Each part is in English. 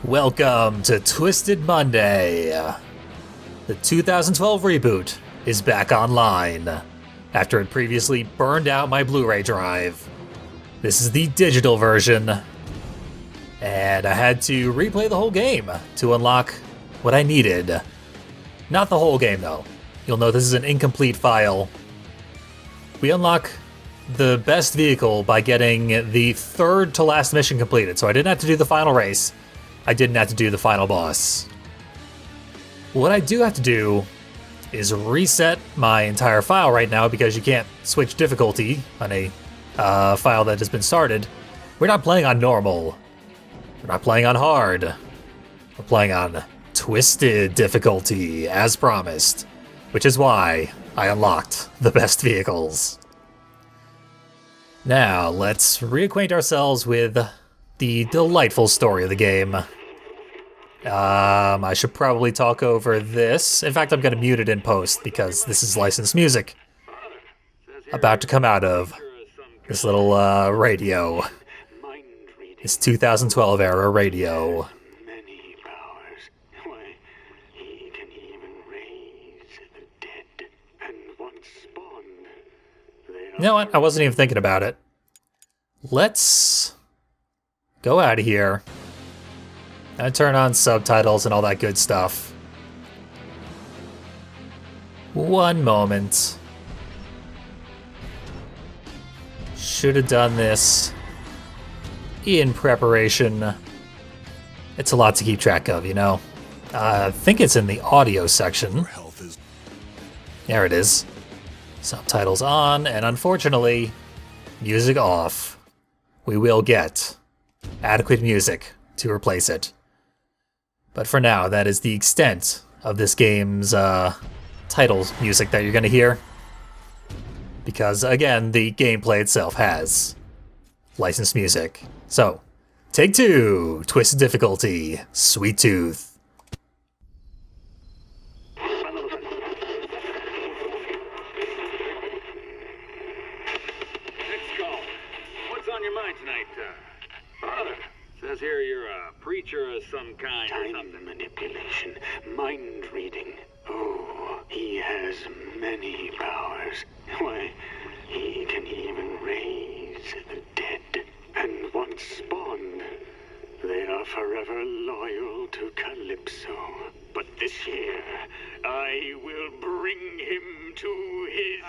Welcome to Twisted Monday. The 2012 reboot is back online after it previously burned out my Blu-ray drive. This is the digital version, and I had to replay the whole game to unlock what I needed. Not the whole game, though. You'll know this is an incomplete file. We unlock the best vehicle by getting the third to last mission completed, so I didn't have to do the final race. I didn't have to do the final boss. What I do have to do is reset my entire file right now because you can't switch difficulty on a file that has been started. We're not playing on normal. We're not playing on hard. We're playing on twisted difficulty, as promised, which is why I unlocked the best vehicles. Now, let's reacquaint ourselves with the delightful story of the game. I should probably talk over this. In fact, I'm going to mute it in post because this is licensed music about to come out of this little radio. This 2012 era radio. You know what? I wasn't even thinking about it. Let's go out of here and turn on subtitles and all that good stuff. One moment. Should have done this in preparation. It's a lot to keep track of, you know. I think it's in the audio section. There it is. Subtitles on, and unfortunately, music off. We will get adequate music to replace it. But for now, that is the extent of this game's title music that you're going to hear. Because, again, the gameplay itself has licensed music. So, take two, Twisted Difficulty, Sweet Tooth. Says here you're a preacher of some kind or something. Time manipulation, mind reading. Oh, he has many powers. Why, he can even raise the dead. And once spawned, they are forever loyal to Calypso. But this year, I will bring him to his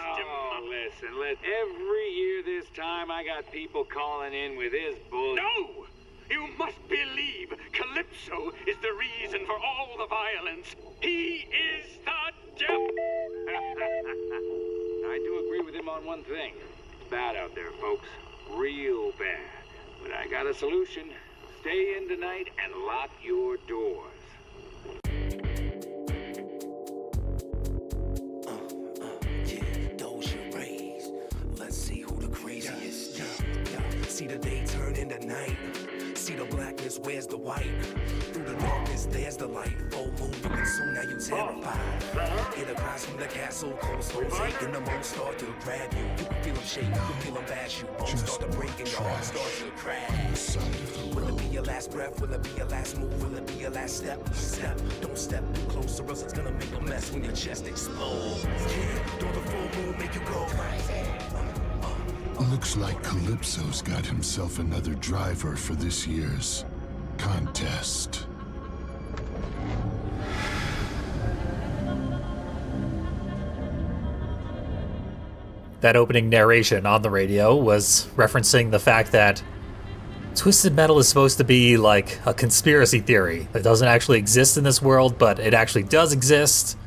Listen, every year this time I got people calling in with his bull. No! You must believe Calypso is the reason for all the violence. He is the devil. I do agree with him on one thing. It's bad out there, folks. Real bad. But I got a solution. Stay in tonight and lock your doors. Let's see who the craziest. See the day turn into night. See the blackness, where's the white? Through the darkness, there's the light. Full moon, you consume, now you terrified. Hear the cries from the castle, cold stones ache, and the moon start to grab you. You can feel them shake, you can feel them bash you. Bones start to break and your heart starts to crash. Will it be your last breath? Will it be your last move? Will it be your last step? Step, don't step too close, or else it's gonna make a mess when your chest explodes. Yeah, don't the full moon make you go crazy? Looks like Calypso's got himself another driver for this year's contest. That opening narration on the radio was referencing the fact that Twisted Metal is supposed to be like a conspiracy theory that doesn't actually exist in this world, but it actually does exist.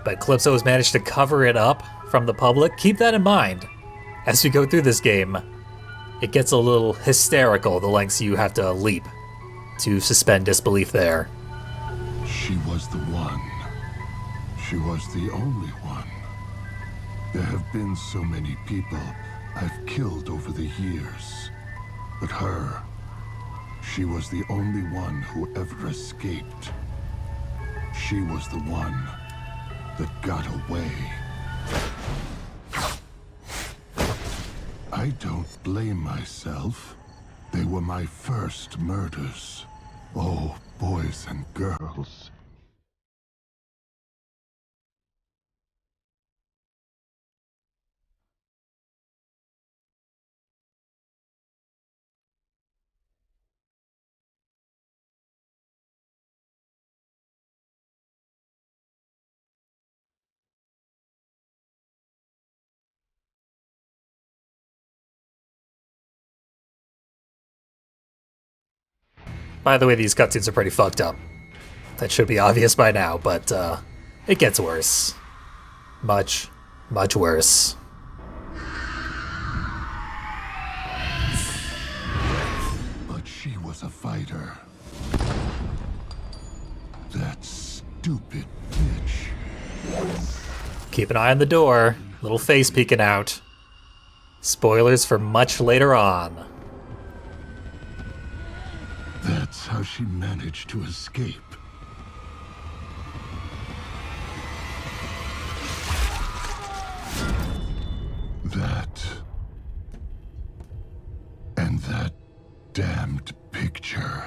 But Calypso has managed to cover it up from the public. Keep that in mind. As we go through this game, it gets a little hysterical, the lengths you have to leap to suspend disbelief there. She was the one. She was the only one. There have been so many people I've killed over the years. But her, she was the only one who ever escaped. She was the one that got away. I don't blame myself. They were my first murders. Oh, boys and girls. By the way, these cutscenes are pretty fucked up. That should be obvious by now, but it gets worse. Much, much worse. But she was a fighter. That stupid bitch. Keep an eye on the door. Little face peeking out. Spoilers for much later on. That's how she managed to escape. That... and that damned picture.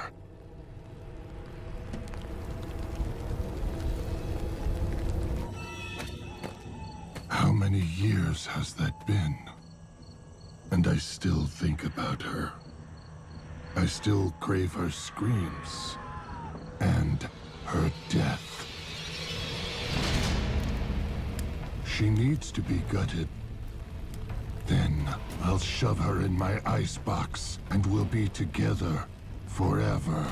How many years has that been? And I still think about her. I still crave her screams and her death. She needs to be gutted. Then I'll shove her in my icebox and we'll be together forever.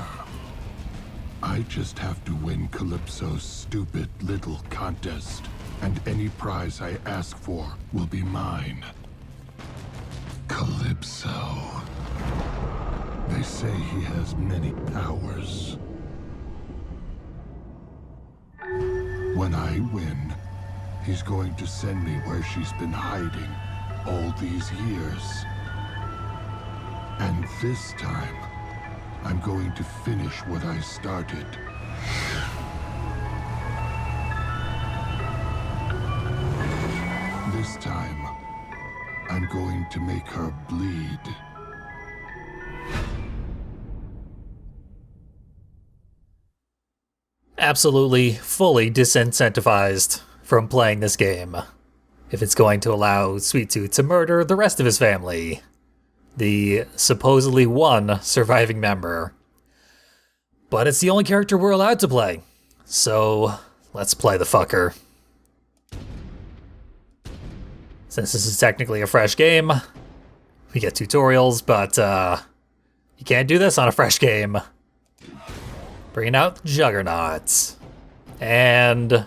I just have to win Calypso's stupid little contest, and any prize I ask for will be mine. Calypso. They say he has many powers. When I win, he's going to send me where she's been hiding all these years. And this time, I'm going to finish what I started. This time, I'm going to make her bleed. Absolutely, fully disincentivized from playing this game. If it's going to allow Sweet Tooth to murder the rest of his family. The supposedly one surviving member. But it's the only character we're allowed to play. So, let's play the fucker. Since this is technically a fresh game, we get tutorials, but you can't do this on a fresh game. Bringing out Juggernaut. And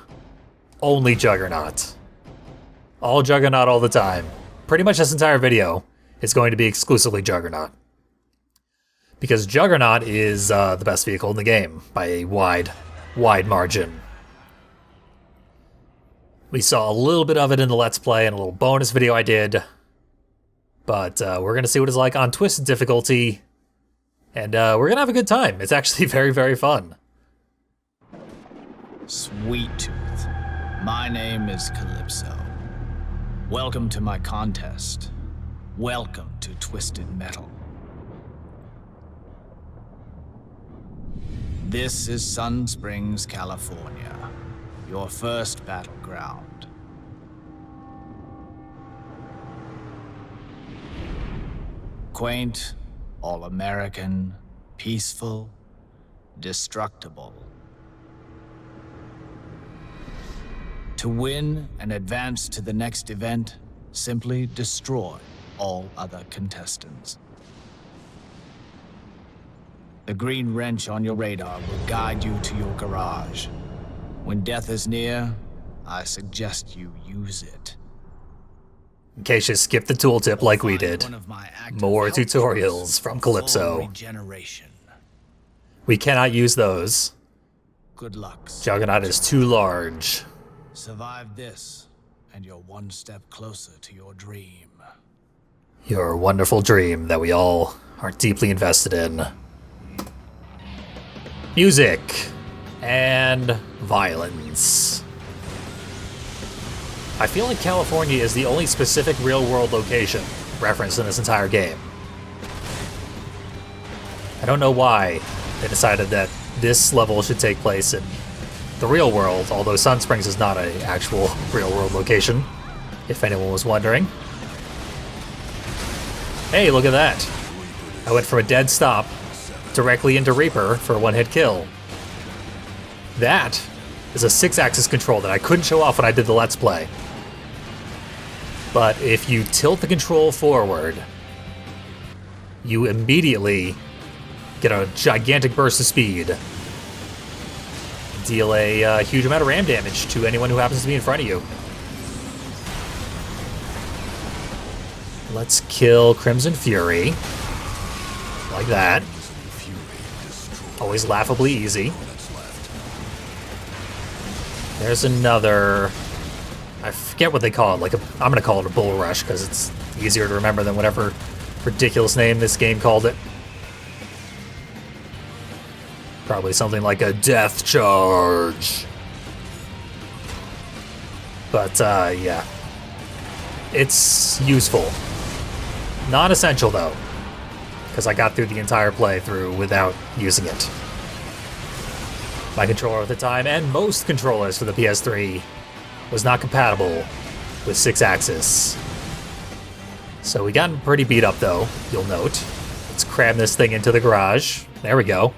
only Juggernaut. All Juggernaut all the time. Pretty much this entire video is going to be exclusively Juggernaut. Because Juggernaut is the best vehicle in the game by a wide margin. We saw a little bit of it in the Let's Play and a little bonus video I did. But we're going to see what it's like on Twisted difficulty. And we're going to have a good time. It's actually very, very fun. Sweet Tooth. My name is Calypso. Welcome to my contest. Welcome to Twisted Metal. This is Sun Springs, California, your first battleground. Quaint, all-American, peaceful, destructible. To win and advance to the next event, simply destroy all other contestants. The green wrench on your radar will guide you to your garage. When death is near, I suggest you use it. In case you skipped the tooltip like we did. More tutorials from Calypso. We cannot use those. Good luck. Juggernaut is too large. Survive this, and you're one step closer to your dream. Your wonderful dream that we all are deeply invested in. Music and violence. I feel like California is the only specific real-world location referenced in this entire game. I don't know why. they decided that this level should take place in the real world, although Sun Springs is not an actual real world location, if anyone was wondering. Hey, look at that. I went from a dead stop directly into Reaper for a one-hit kill. That is a 6-axis control that I couldn't show off when I did the Let's Play. But if you tilt the control forward, you immediately get a gigantic burst of speed. Deal a huge amount of ram damage to anyone who happens to be in front of you. Let's kill Crimson Fury. Like that. Always laughably easy. There's another... I forget what they call it. Like I'm going to call it a bull rush because it's easier to remember than whatever ridiculous name this game called it. Probably something like a death charge. But, yeah. It's useful. Non-essential, though, because I got through the entire playthrough without using it. My controller at the time, and most controllers for the PS3, was not compatible with 6-axis. So we got pretty beat up, though, you'll note. Let's cram this thing into the garage. There we go.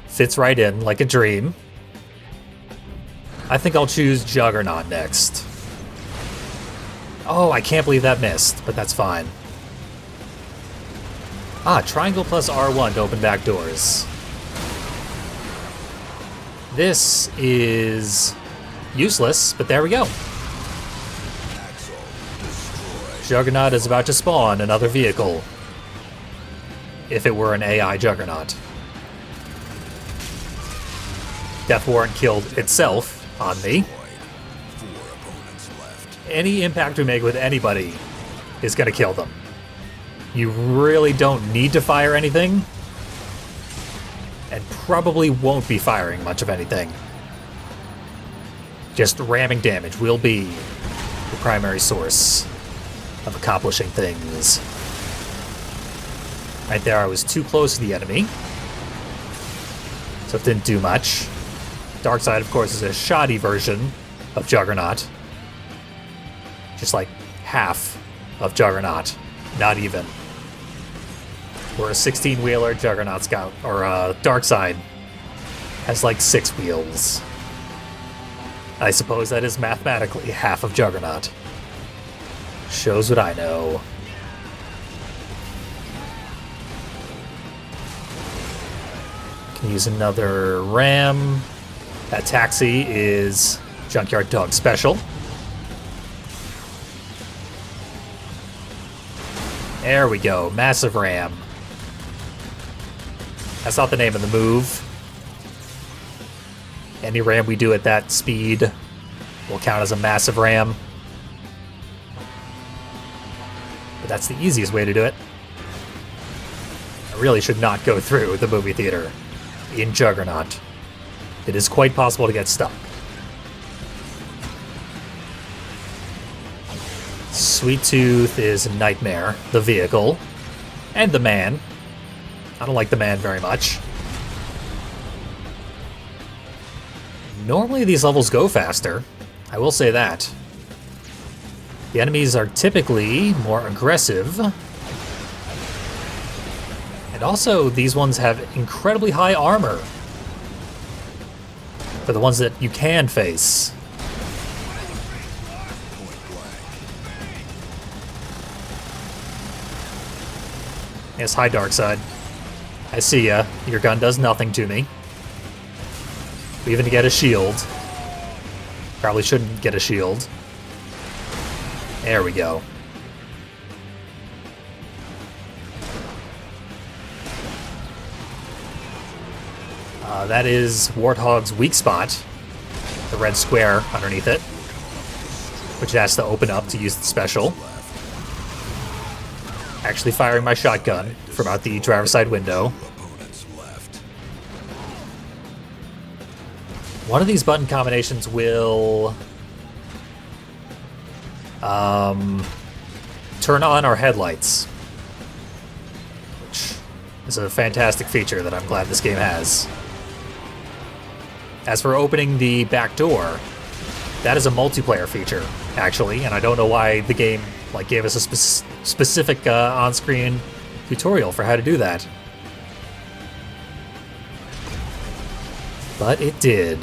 Fits right in, like a dream. I think I'll choose Juggernaut next. Oh, I can't believe that missed, but that's fine. Ah, triangle plus R1 to open back doors. This is useless, but there we go. Juggernaut is about to spawn another vehicle. If it were an AI Juggernaut. Death Warrant killed itself on me. Any impact we make with anybody is going to kill them. You really don't need to fire anything, and probably won't be firing much of anything. Just ramming damage will be the primary source of accomplishing things. Right there, I was too close to the enemy, so it didn't do much. Darkseid, of course, is a shoddy version of Juggernaut. Just like half of Juggernaut. Not even. Where a 16-wheeler Juggernaut Scout, or Darkseid, has like 6 wheels. I suppose that is mathematically half of Juggernaut. Shows what I know. Can use another ram. That taxi is Junkyard Dog Special. There we go, massive ram. That's not the name of the move. Any ram we do at that speed will count as a massive ram. But that's the easiest way to do it. I really should not go through the movie theater in Juggernaut. It is quite possible to get stuck. Sweet Tooth is Nightmare, the vehicle, and the man. I don't like the man very much. Normally these levels go faster, I will say that. The enemies are typically more aggressive. And also, these ones have incredibly high armor. For the ones that you can face. Yes, hi Darkseid. I see ya. Your gun does nothing to me. We even get a shield. Probably shouldn't get a shield. There we go. That is Warthog's weak spot. The red square underneath it. Which it has to open up to use the special. Actually firing my shotgun from out the driver's side window. One of these button combinations will turn on our headlights, which It's a fantastic feature that I'm glad this game has. As for opening the back door, that is a multiplayer feature, actually, and I don't know why the game gave us a specific on-screen tutorial for how to do that. But it did.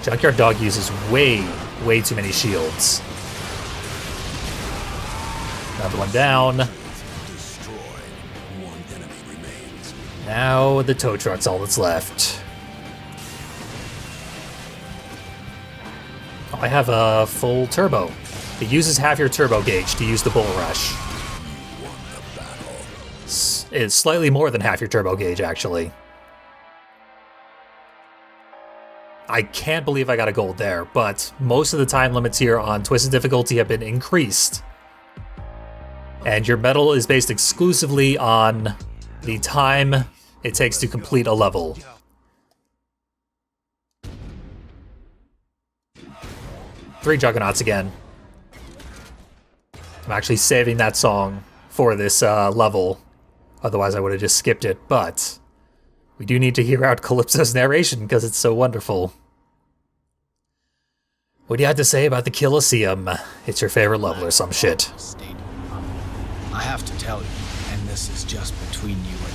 Junkyard Dog uses way too many shields. Another one down. Now the tow truck's all that's left. Oh, I have a full turbo. It uses half your turbo gauge to use the bull rush. It's slightly more than half your turbo gauge, actually. I can't believe I got a gold there, but most of the time limits here on Twisted Difficulty have been increased. And your medal is based exclusively on the time it takes to complete a level. Three Juggernauts again. I'm actually saving that song for this level. Otherwise I would have just skipped it, but we do need to hear out Calypso's narration because it's so wonderful. What do you have to say about the Kill-o-Seum? It's your favorite level or some shit. I have to tell you, and this is just between you and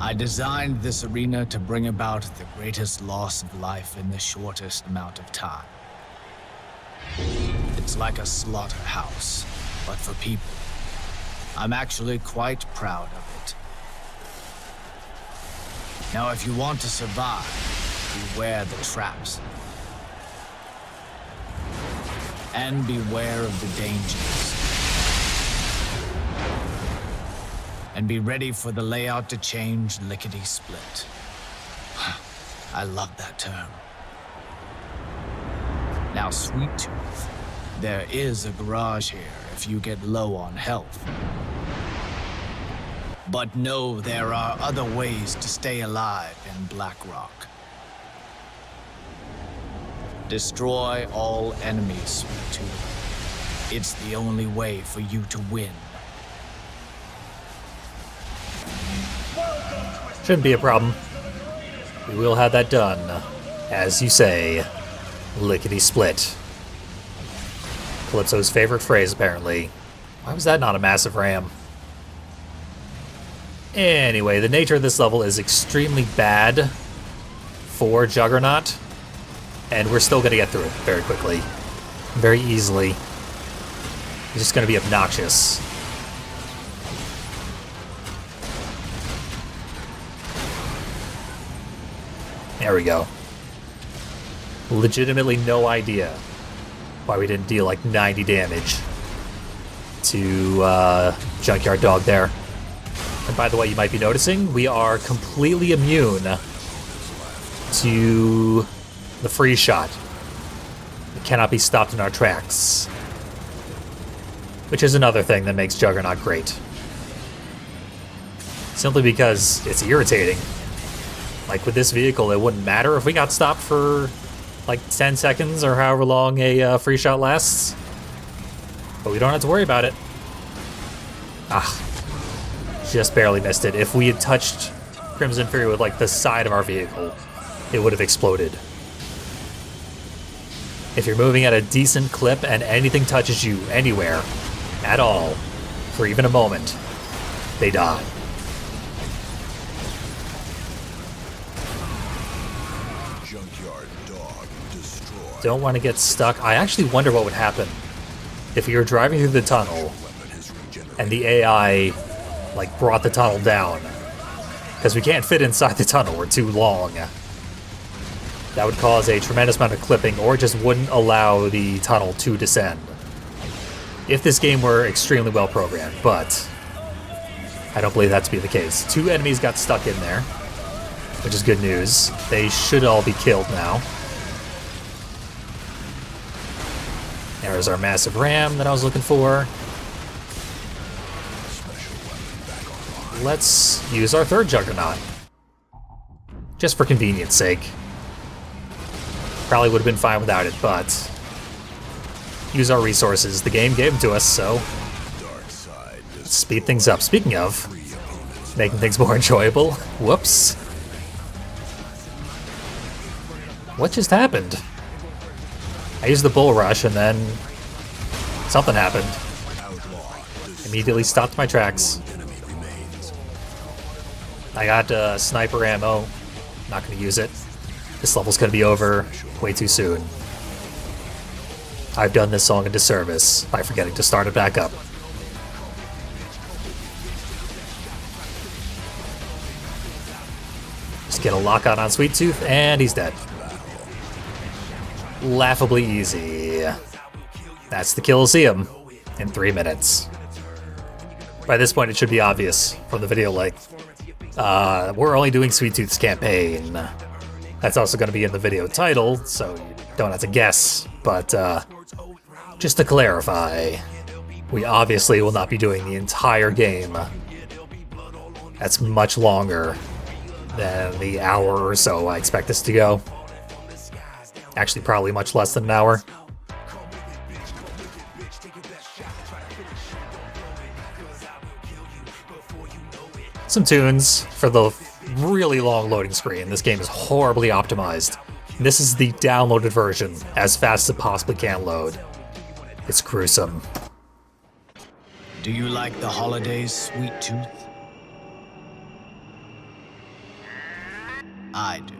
I designed this arena to bring about the greatest loss of life in the shortest amount of time. It's like a slaughterhouse, but for people. I'm actually quite proud of it. Now, if you want to survive, beware the traps. And beware of the dangers. And be ready for the layout to change lickety-split. I love that term. Now, Sweet Tooth, there is a garage here if you get low on health. But know there are other ways to stay alive in Black Rock. Destroy all enemies, Sweet Tooth. It's the only way for you to win. Shouldn't be a problem. We will have that done. As you say, lickety-split. Calypso's favorite phrase, apparently. Why was that not a massive ram? Anyway, the nature of this level is extremely bad for Juggernaut, and we're still going to get through it very quickly. Very easily. It's just going to be obnoxious. There we go. Legitimately no idea why we didn't deal like 90 damage to Junkyard Dog there. And by the way, you might be noticing, we are completely immune to the freeze shot. We cannot be stopped in our tracks. Which is another thing that makes Juggernaut great. Simply because it's irritating. Like with this vehicle, it wouldn't matter if we got stopped for like 10 seconds or however long a free shot lasts. But we don't have to worry about it. Ah, just barely missed it. If we had touched Crimson Fury with like the side of our vehicle, it would have exploded. If you're moving at a decent clip and anything touches you anywhere, at all, for even a moment, they die. Don't want to get stuck. I actually wonder what would happen if we were driving through the tunnel and the AI like brought the tunnel down, because we can't fit inside the tunnel, we're too long. That would cause a tremendous amount of clipping, or just wouldn't allow the tunnel to descend if this game were extremely well programmed, but I don't believe that to be the case. 2 enemies got stuck in there, which is good news. They should all be killed now. There's our massive ram that I was looking for. Let's use our third Juggernaut. Just for convenience sake. Probably would have been fine without it, but use our resources. The game gave them to us, so let's speed things up. Speaking of making things more enjoyable, whoops. What just happened? I used the bull rush and then something happened. Immediately stopped my tracks. I got sniper ammo. Not going to use it. This level's going to be over way too soon. I've done this song a disservice by forgetting to start it back up. Just get a lock on Sweet Tooth, and he's dead. Laughably easy. That's the Kill-o-Seum in 3 minutes. By this point, it should be obvious from the video length. We're only doing Sweet Tooth's campaign. That's also going to be in the video title, so you don't have to guess. But just to clarify, we obviously will not be doing the entire game. That's much longer than the hour or so I expect this to go. Actually, probably much less than an hour. Some tunes for the really long loading screen. This game is horribly optimized. This is the downloaded version, as fast as it possibly can load. It's gruesome. Do you like the holidays, Sweet Tooth? I do.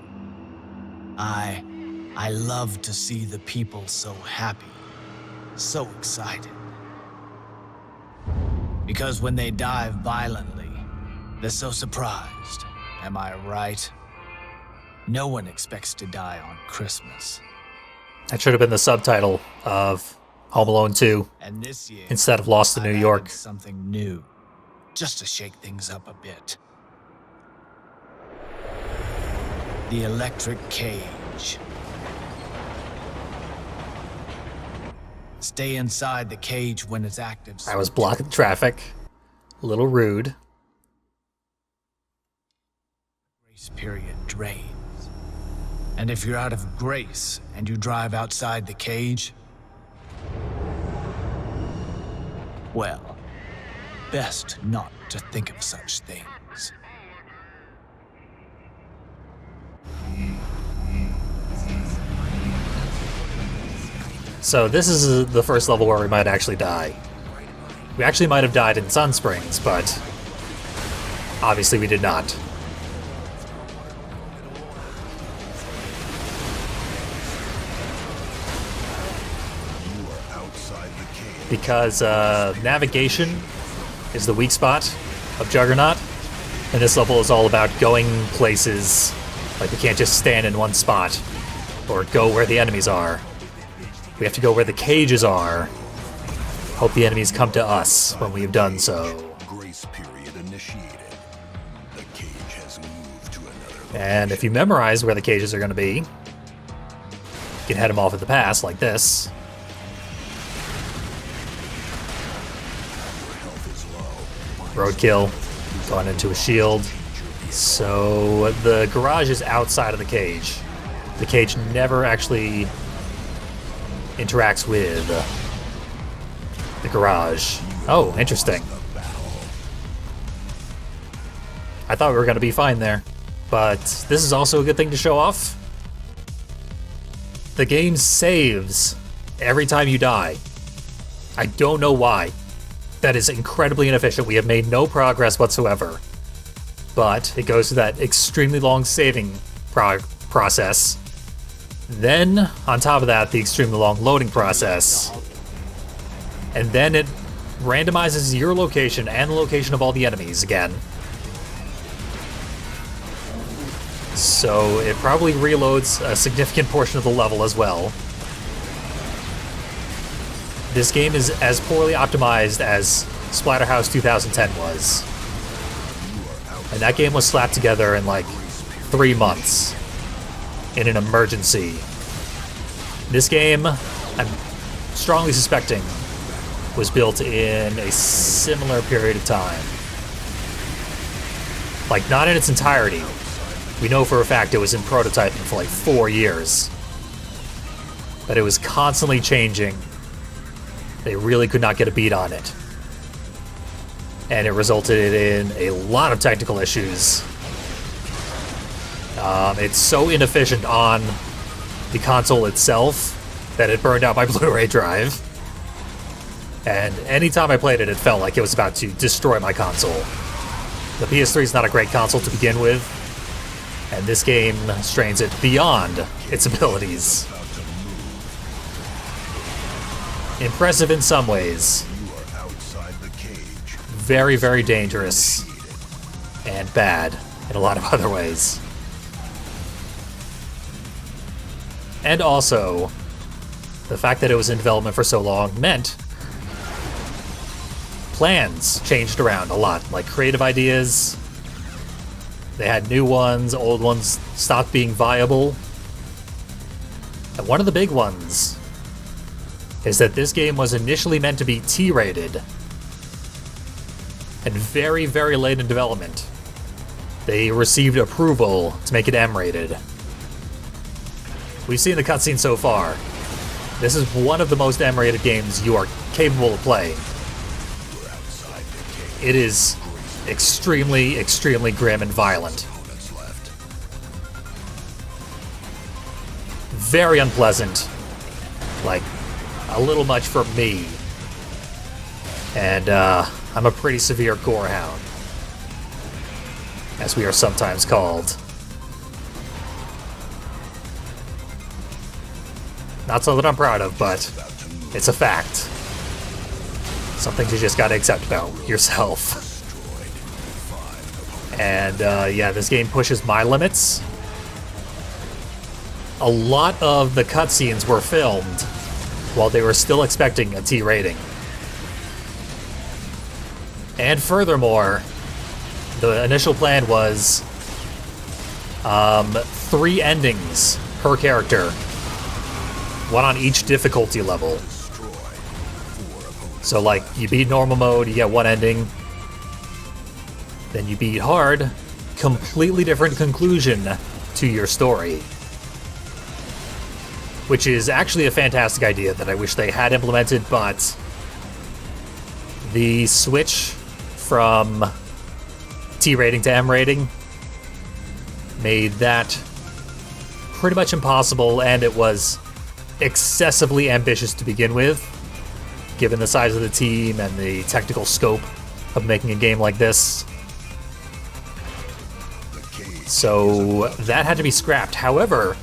I love to see the people so happy, so excited. Because when they die violently, they're so surprised. Am I right? No one expects to die on Christmas. That should have been the subtitle of Home Alone 2 And this year, instead of Lost in New I've York. added something new, just to shake things up a bit. The electric cage. Stay inside the cage when it's active. I was blocking traffic. A little rude. Grace period drains. And if you're out of grace and you drive outside the cage, well, best not to think of such things. So this is the first level where we might actually die. We actually might have died in Sun Springs, but obviously we did not. Because navigation is the weak spot of Juggernaut, and this level is all about going places. Like, we can't just stand in one spot or go where the enemies are. We have to go where the cages are. Hope the enemies come to us when we have done so. Grace period initiated. The cage has moved to another. And if you memorize where the cages are going to be, you can head them off at the pass like this. Roadkill, going into a shield. So the garage is outside of the cage. The cage never actually interacts with the garage. Oh, interesting. I thought we were going to be fine there, but this is also a good thing to show off. The game saves every time you die. I don't know why. That is incredibly inefficient. We have made no progress whatsoever. But it goes through that extremely long saving process. Then, on top of that, the extremely long loading process. And then it randomizes your location and the location of all the enemies again. So it probably reloads a significant portion of the level as well. This game is as poorly optimized as Splatterhouse 2010 was. And that game was slapped together in like 3 months in an emergency. This game, I'm strongly suspecting, was built in a similar period of time. Like, not in its entirety. We know for a fact it was in prototyping for like 4 years. but it was constantly changing. They really could not get a beat on it. And it resulted in a lot of technical issues. It's so inefficient on the console itself that it burned out my Blu-ray drive. And anytime I played it, it felt like it was about to destroy my console. The PS3 is not a great console to begin with, and this game strains it beyond its abilities. Impressive in some ways. Very, very dangerous. And bad in a lot of other ways. And also, the fact that it was in development for so long meant plans changed around a lot. Like creative ideas, they had new ones, old ones stopped being viable. And one of the big ones is that this game was initially meant to be T-rated. And very, very late in development, they received approval to make it M-rated. We've seen the cutscene so far. This is one of the most M-rated games you are capable of playing. It is extremely, extremely grim and violent. Very unpleasant. Like, a little much for me. And, I'm a pretty severe gorehound, as we are sometimes called. Not something I'm proud of, but it's a fact. Something you just gotta accept about yourself. And, yeah, this game pushes my limits. A lot of the cutscenes were filmed while they were still expecting a T rating. And furthermore, the initial plan was 3 endings per character, one on each difficulty level. So, like, you beat normal mode, you get 1 ending. Then you beat hard, completely different conclusion to your story. Which is actually a fantastic idea that I wish they had implemented, but the switch from T rating to M rating made that pretty much impossible, and it was excessively ambitious to begin with, given the size of the team and the technical scope of making a game like this. So that had to be scrapped. However,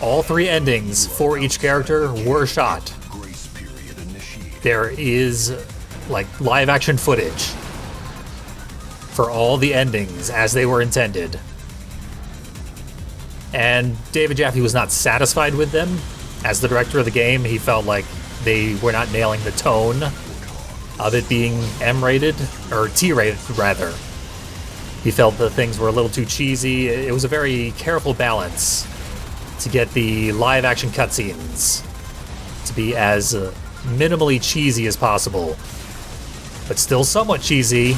all 3 endings for each character were shot. There is, like, live-action footage for all the endings as they were intended. And David Jaffe was not satisfied with them. As the director of the game, he felt like they were not nailing the tone of it being M-rated, or T-rated, rather. He felt that things were a little too cheesy. It was a very careful balance to get the live-action cutscenes to be as minimally cheesy as possible, but still somewhat cheesy,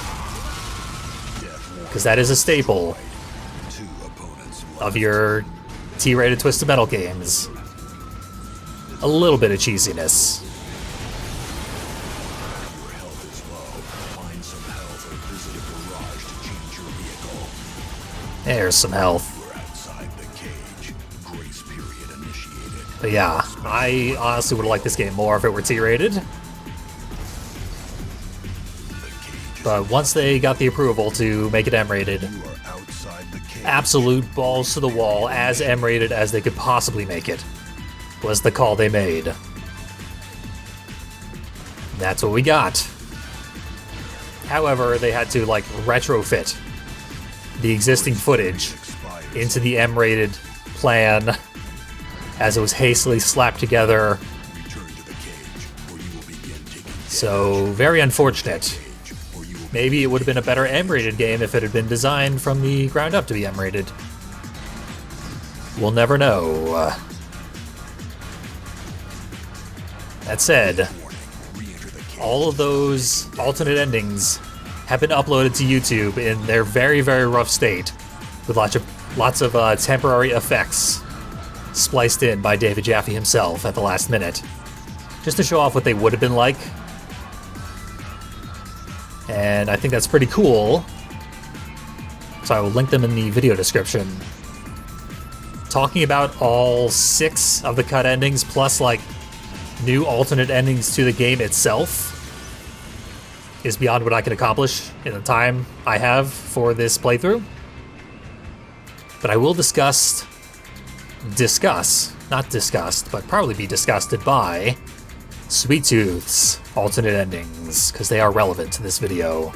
because that is a staple of your T-rated Twisted Metal games. A little bit of cheesiness. There's some health. But yeah, I honestly would have liked this game more if it were T-rated. But once they got the approval to make it M-rated, absolute balls to the wall, as M-rated as they could possibly make it, was the call they made. That's what we got. However, they had to, like, retrofit the existing footage into the M-rated plan, as it was hastily slapped together. So, very unfortunate. Maybe it would have been a better M-rated game if it had been designed from the ground up to be M-rated. We'll never know. That said, all of those alternate endings have been uploaded to YouTube in their very, very rough state, with lots of temporary effects spliced in by David Jaffe himself at the last minute, just to show off what they would have been like. And I think that's pretty cool. So I will link them in the video description. Talking about all 6 of the cut endings, plus like new alternate endings to the game itself, is beyond what I can accomplish in the time I have for this playthrough. But I will not discussed, but probably be disgusted by Sweet Tooth's alternate endings, because they are relevant to this video.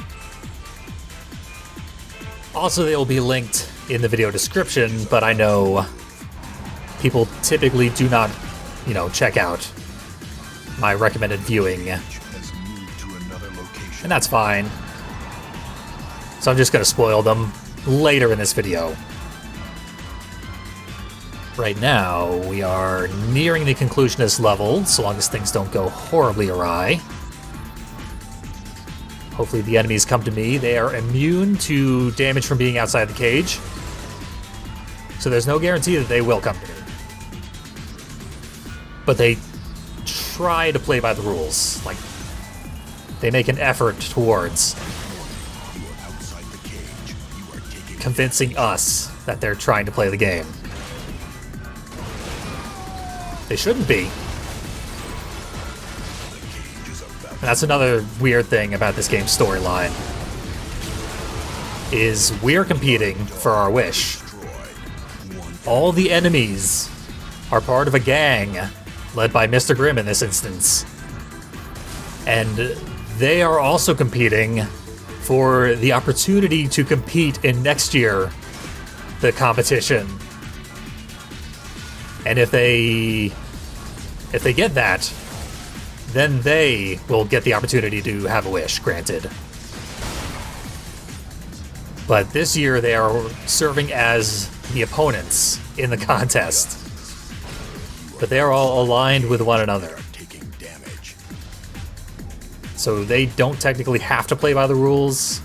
Also, they will be linked in the video description, but I know people typically do not, check out my recommended viewing. And that's fine. So I'm just going to spoil them later in this video. Right now, we are nearing the conclusion of this level, so long as things don't go horribly awry. Hopefully the enemies come to me. They are immune to damage from being outside the cage, so there's no guarantee that they will come to me. But they try to play by the rules. Like, they make an effort towards convincing us that they're trying to play the game. They shouldn't be. And that's another weird thing about this game's storyline, is we're competing for our wish. All the enemies are part of a gang, led by Mr. Grimm in this instance. And they are also competing for the opportunity to compete in next year, the competition. And if they get that, then they will get the opportunity to have a wish granted. But this year they are serving as the opponents in the contest. But they are all aligned with one another. So they don't technically have to play by the rules.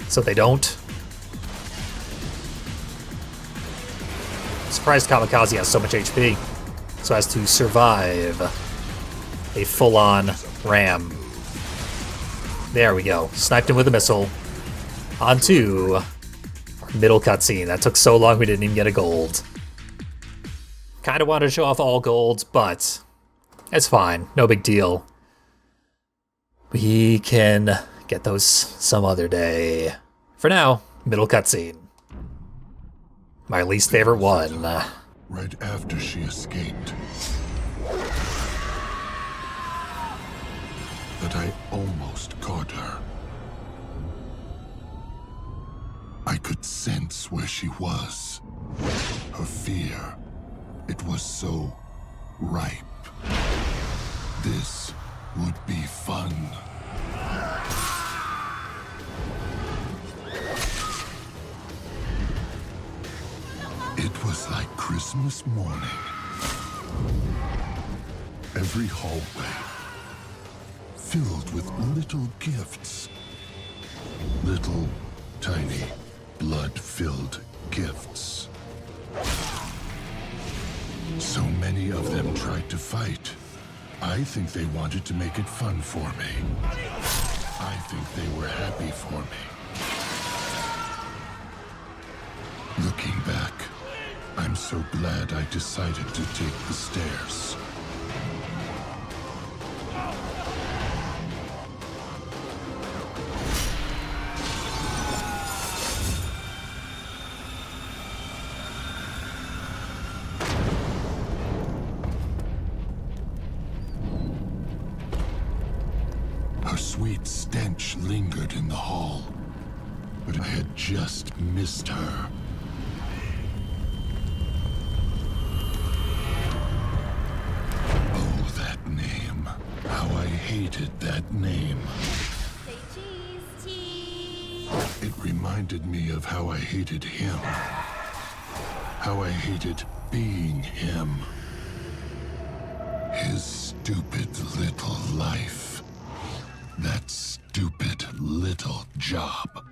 So they don't. Surprised Kamikaze has so much HP, so as to survive a full-on ram. There we go. Sniped him with a missile. Onto our middle cutscene. That took so long we didn't even get a gold. Kind of wanted to show off all golds, but it's fine. No big deal. We can get those some other day. For now, middle cutscene. My least favorite one. Right after she escaped. But I almost caught her. I could sense where she was. Her fear. It was so ripe. This would be fun. It was like Christmas morning. Every hallway filled with little gifts. Little, tiny, blood-filled gifts. So many of them tried to fight. I think they wanted to make it fun for me. I think they were happy for me. Looking back, I'm so glad I decided to take the stairs. Her sweet stench lingered in the hall, but I had just missed her. Oh, that name. How I hated that name. Say cheese, cheese. It reminded me of how I hated him. How I hated being him. His stupid little life. That stupid little job.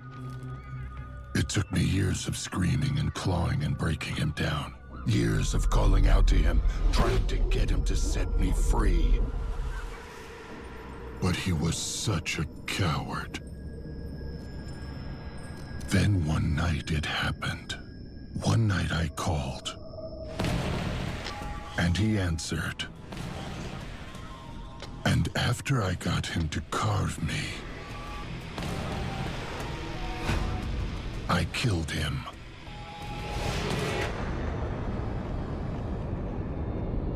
It took me years of screaming and clawing and breaking him down. Years of calling out to him, trying to get him to set me free. But he was such a coward. Then one night it happened. One night I called. And he answered. And after I got him to carve me, I killed him.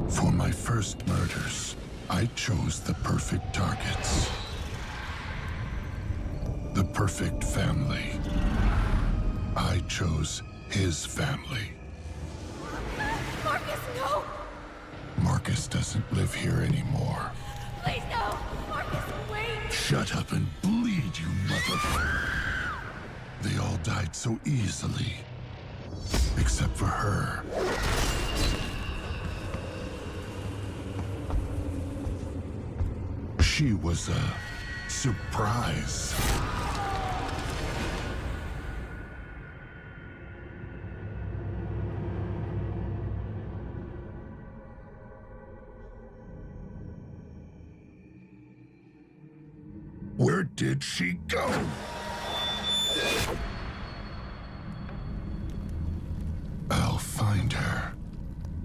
For my first murders, I chose the perfect targets. The perfect family. I chose his family. Marcus, no! Marcus doesn't live here anymore. Please, no! Marcus, wait! Shut up and bleed, you motherfucker. They all died so easily. Except for her. She was a surprise. Where did she go? I'll find her.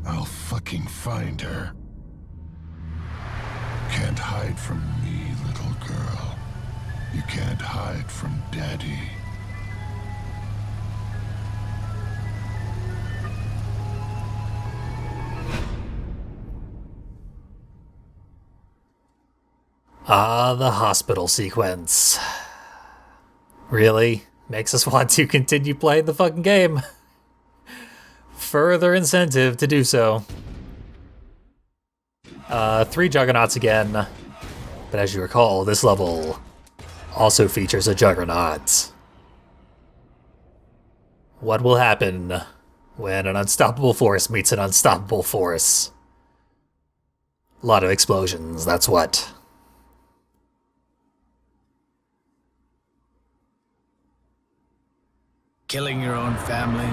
I'll fucking find her. Can't hide from me, little girl. You can't hide from Daddy. Ah, the hospital sequence. Really? Makes us want to continue playing the fucking game. Further incentive to do so. 3 Juggernauts again. But as you recall, this level also features a Juggernaut. What will happen when an unstoppable force meets an unstoppable force? A lot of explosions, that's what. Killing your own family?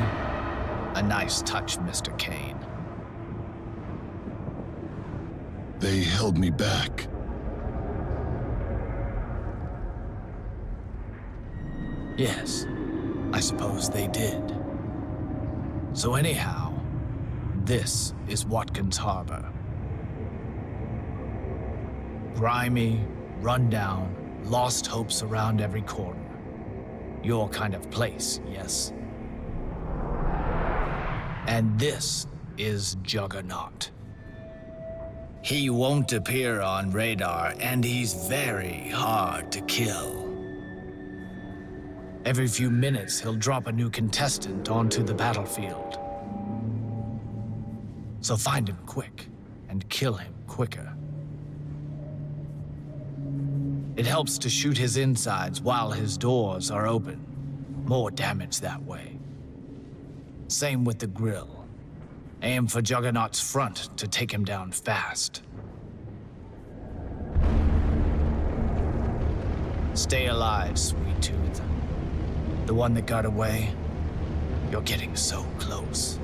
A nice touch, Mr. Kane. They held me back. Yes, I suppose they did. So anyhow, this is Watkins Harbor. Grimy, rundown, lost hopes around every corner. Your kind of place, yes? And this is Juggernaut. He won't appear on radar, and he's very hard to kill. Every few minutes, he'll drop a new contestant onto the battlefield. So find him quick, and kill him quicker. It helps to shoot his insides while his doors are open. More damage that way. Same with the grill. Aim for Juggernaut's front to take him down fast. Stay alive, Sweet Tooth. The one that got away, you're getting so close.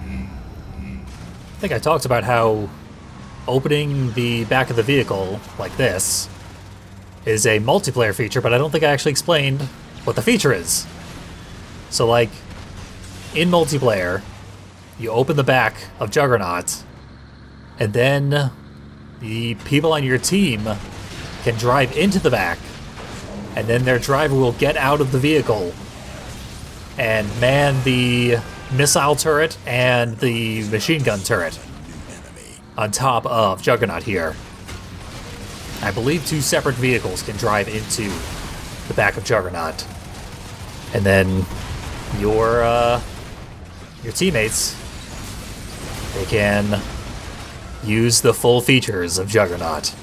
I think I talked about how opening the back of the vehicle like this is a multiplayer feature, but I don't think I actually explained what the feature is. So, like, in multiplayer, you open the back of Juggernaut, and then the people on your team can drive into the back, and then their driver will get out of the vehicle and man the missile turret and the machine gun turret on top of Juggernaut here. I believe 2 separate vehicles can drive into the back of Juggernaut. And then your teammates, they can use the full features of Juggernaut,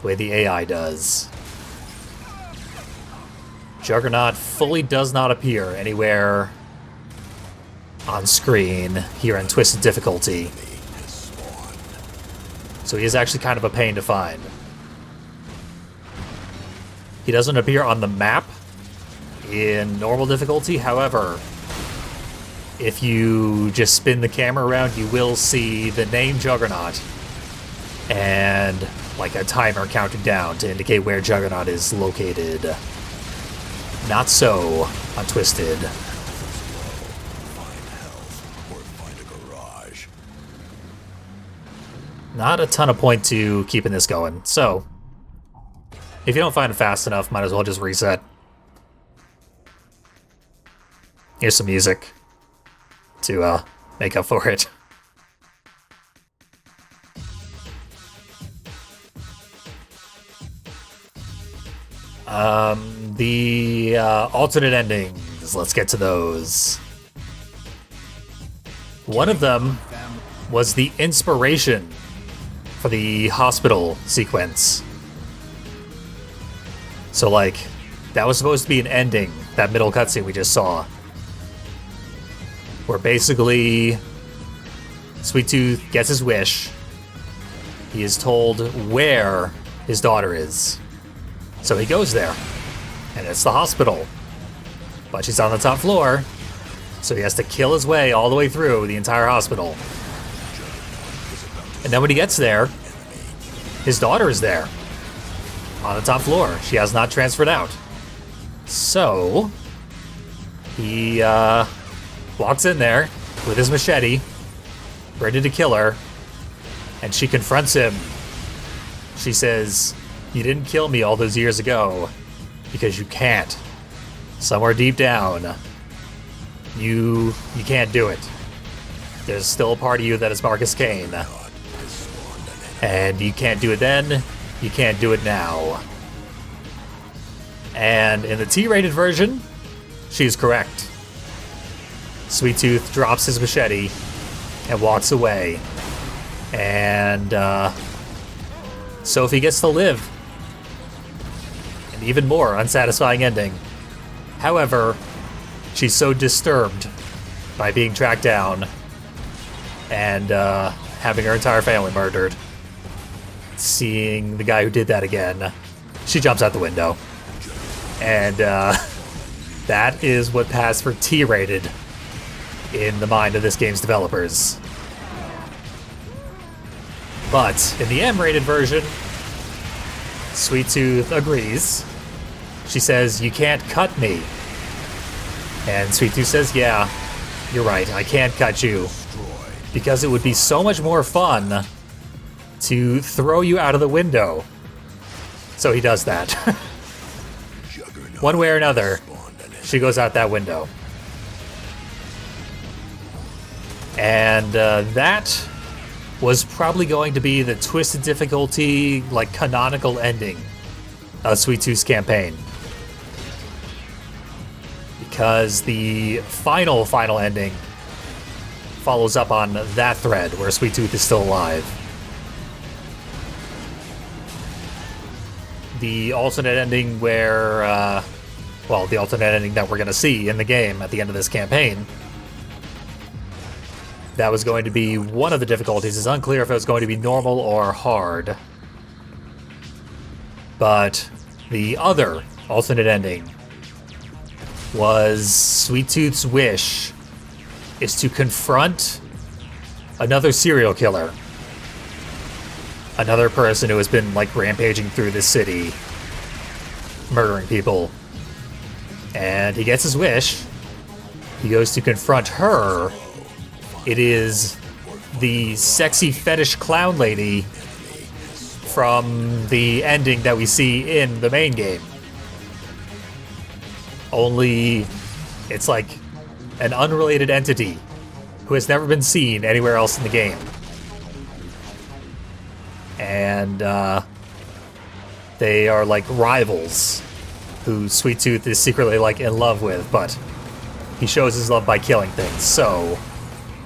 the way the AI does. Juggernaut fully does not appear anywhere on screen here in Twisted Difficulty. So he is actually kind of a pain to find. He doesn't appear on the map in normal difficulty. However, if you just spin the camera around, you will see the name Juggernaut and like a timer counting down to indicate where Juggernaut is located. Not so on Twisted. Not a ton of point to keeping this going, so if you don't find it fast enough, might as well just reset. Here's some music to make up for it. The alternate endings, let's get to those. One of them was the inspiration for the hospital sequence. So, like, that was supposed to be an ending, that middle cutscene we just saw. Where basically, Sweet Tooth gets his wish. He is told where his daughter is. So he goes there. And it's the hospital. But she's on the top floor. So he has to kill his way all the way through the entire hospital. And then when he gets there, his daughter is there. On the top floor. She has not transferred out. So he walks in there with his machete, ready to kill her, and she confronts him. She says, "You didn't kill me all those years ago because you can't. Somewhere deep down, you can't do it. There's still a part of you that is Marcus Kane. And you can't do it then, you can't do it now." And in the T-rated version, she's correct. Sweet Tooth drops his machete and walks away. And Sophie gets to live. An even more unsatisfying ending. However, she's so disturbed by being tracked down and having her entire family murdered. Seeing the guy who did that again, she jumps out the window. And that is what passed for T-rated in the mind of this game's developers. But in the M-rated version, Sweet Tooth agrees. She says, "You can't cut me." And Sweet Tooth says, "Yeah, you're right, I can't cut you. Because it would be so much more fun to throw you out of the window." So he does that. One way or another, she goes out that window. And that was probably going to be the twisted difficulty, like, canonical ending of Sweet Tooth's campaign. Because the final ending follows up on that thread where Sweet Tooth is still alive. The alternate ending where, the alternate ending that we're going to see in the game at the end of this campaign, that was going to be one of the difficulties. It's unclear if it was going to be normal or hard. But the other alternate ending was Sweet Tooth's wish is to confront another serial killer. Another person who has been, like, rampaging through this city, murdering people. And he gets his wish. He goes to confront her. It is the sexy fetish clown lady from the ending that we see in the main game. Only it's like an unrelated entity who has never been seen anywhere else in the game. And they are like rivals who Sweet Tooth is secretly like in love with, but he shows his love by killing things. So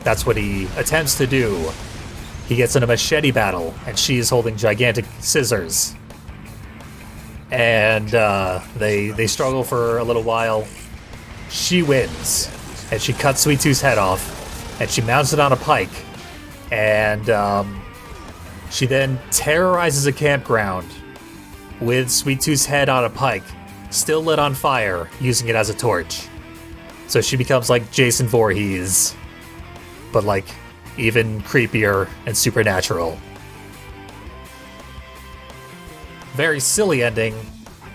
that's what he attempts to do. He gets in a machete battle, and she is holding gigantic scissors. And they struggle for a little while. She wins, and she cuts Sweet Tooth's head off, and she mounts it on a pike. And she then terrorizes a campground with Sweet Tooth's head on a pike still lit on fire, using it as a torch. So she becomes like Jason Voorhees, but like even creepier and supernatural. Very silly ending.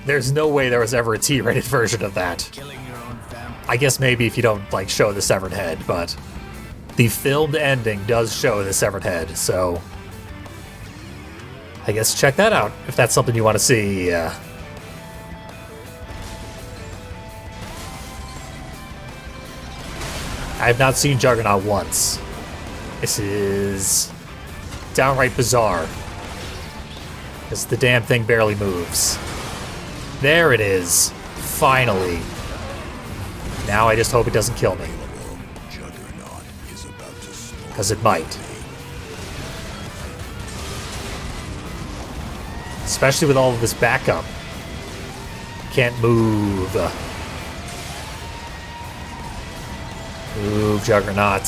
There's no way there was ever a T-rated version of that. Killing your own family. I guess maybe if you don't like show the severed head, but the filmed ending does show the severed head, so I guess check that out if that's something you want to see. I have not seen Juggernaut once. This is downright bizarre, because the damn thing barely moves. There it is. Finally. Now I just hope it doesn't kill me. Because it might. Especially with all of this backup. Can't move. Move, Juggernaut.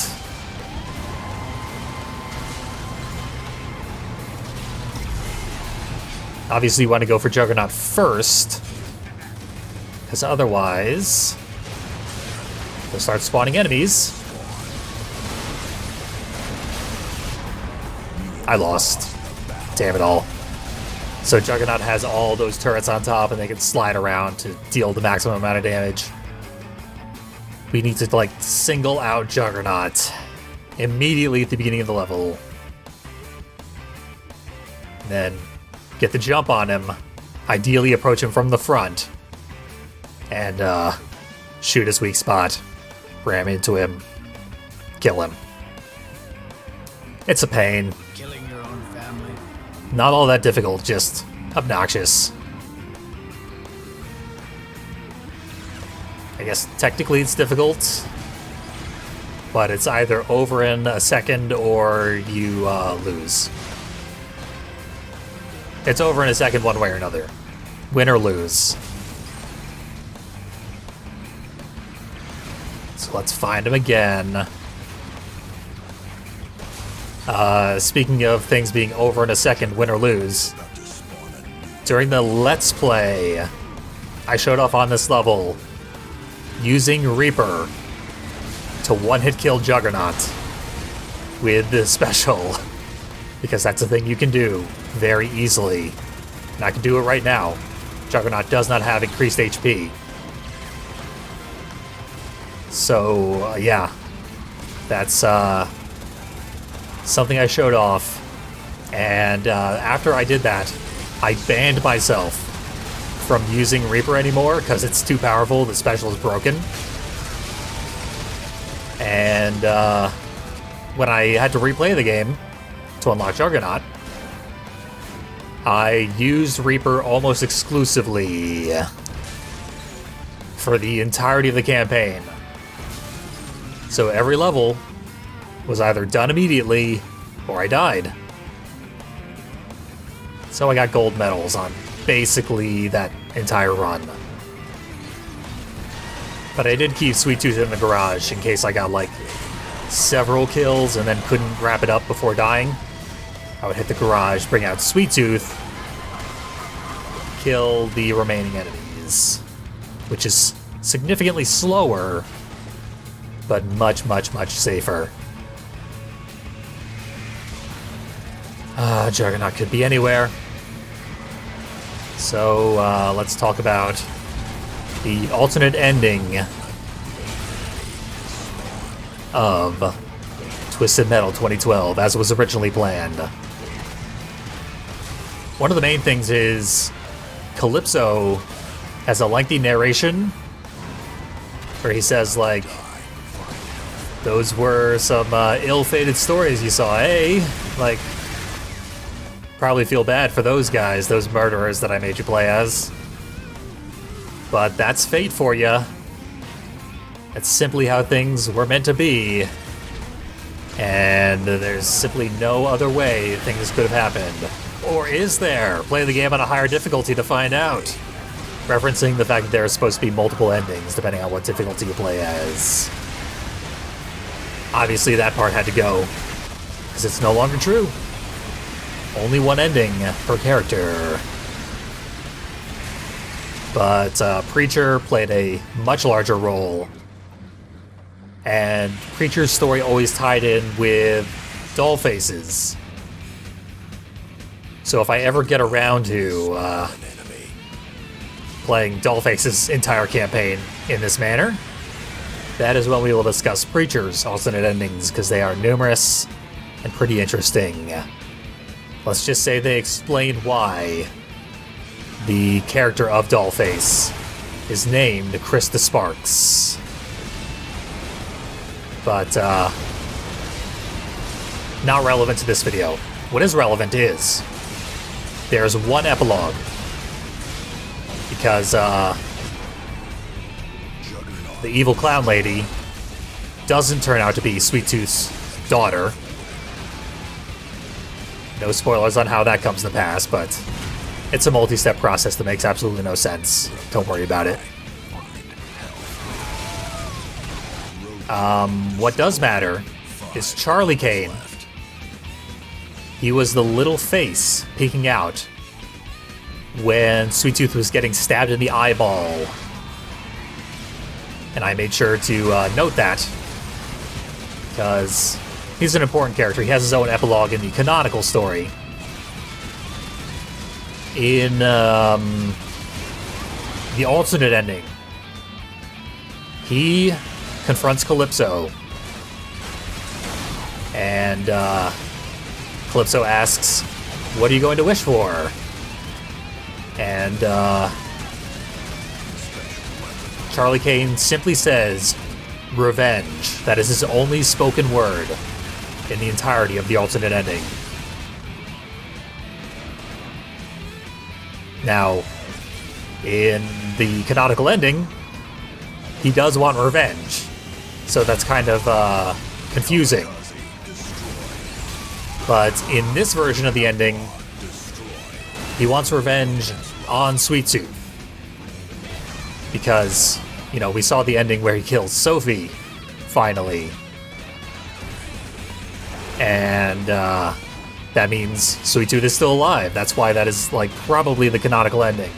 Obviously you want to go for Juggernaut first, because otherwise they'll start spawning enemies. I lost. Damn it all. So Juggernaut has all those turrets on top and they can slide around to deal the maximum amount of damage. We need to like single out Juggernaut immediately at the beginning of the level. Then get the jump on him, ideally approach him from the front, and shoot his weak spot, ram into him, kill him. It's a pain. Killing your own family. Not all that difficult, just obnoxious. I guess technically it's difficult, but it's either over in a second or you lose. It's over in a second one way or another. Win or lose. So let's find him again. Speaking of things being over in a second, win or lose. During the Let's Play, I showed off on this level using Reaper to one-hit kill Juggernaut with the special. Because that's a thing you can do very easily. And I can do it right now. Juggernaut does not have increased HP. So, yeah. That's something I showed off. And after I did that, I banned myself from using Reaper anymore because it's too powerful. The special is broken. And when I had to replay the game to unlock Juggernaut, I used Reaper almost exclusively for the entirety of the campaign. So every level was either done immediately or I died. So I got gold medals on basically that entire run. But I did keep Sweet Tooth in the garage in case I got like several kills and then couldn't wrap it up before dying. I would hit the garage, bring out Sweet Tooth, kill the remaining enemies, which is significantly slower, but much, much, much safer. Juggernaut could be anywhere. So let's talk about the alternate ending of Twisted Metal 2012, as was originally planned. One of the main things is Calypso has a lengthy narration where he says, like, those were some ill-fated stories you saw, eh? Like, probably feel bad for those guys, those murderers that I made you play as. But that's fate for you. That's simply how things were meant to be. And there's simply no other way things could have happened. Or is there? Play the game on a higher difficulty to find out. Referencing the fact that there are supposed to be multiple endings depending on what difficulty you play as. Obviously that part had to go, because it's no longer true. Only one ending per character. but Preacher played a much larger role. And Preacher's story always tied in with Dollface's. So if I ever get around to playing Dollface's entire campaign in this manner, that is when we will discuss Preacher's alternate endings, because they are numerous and pretty interesting. Let's just say they explain why the character of Dollface is named Krista Sparks. But, not relevant to this video. What is relevant is there's one epilogue. Because, the evil clown lady doesn't turn out to be Sweet Tooth's daughter. No spoilers on how that comes to pass, but it's a multi-step process that makes absolutely no sense. Don't worry about it. What does matter is Charlie Kane. He was the little face peeking out when Sweet Tooth was getting stabbed in the eyeball. And I made sure to note that, because he's an important character. He has his own epilogue in the canonical story. In the alternate ending, he confronts Calypso, and Calypso asks, "What are you going to wish for?" And Charlie Kane simply says, "Revenge." That is his only spoken word in the entirety of the alternate ending. Now, in the canonical ending, he does want revenge, so that's kind of confusing. But in this version of the ending, he wants revenge on Sweet Tooth. Because, you know, we saw the ending where he kills Sophie, finally. And that means Sweet Tooth is still alive. That's why that is, like, probably the canonical ending.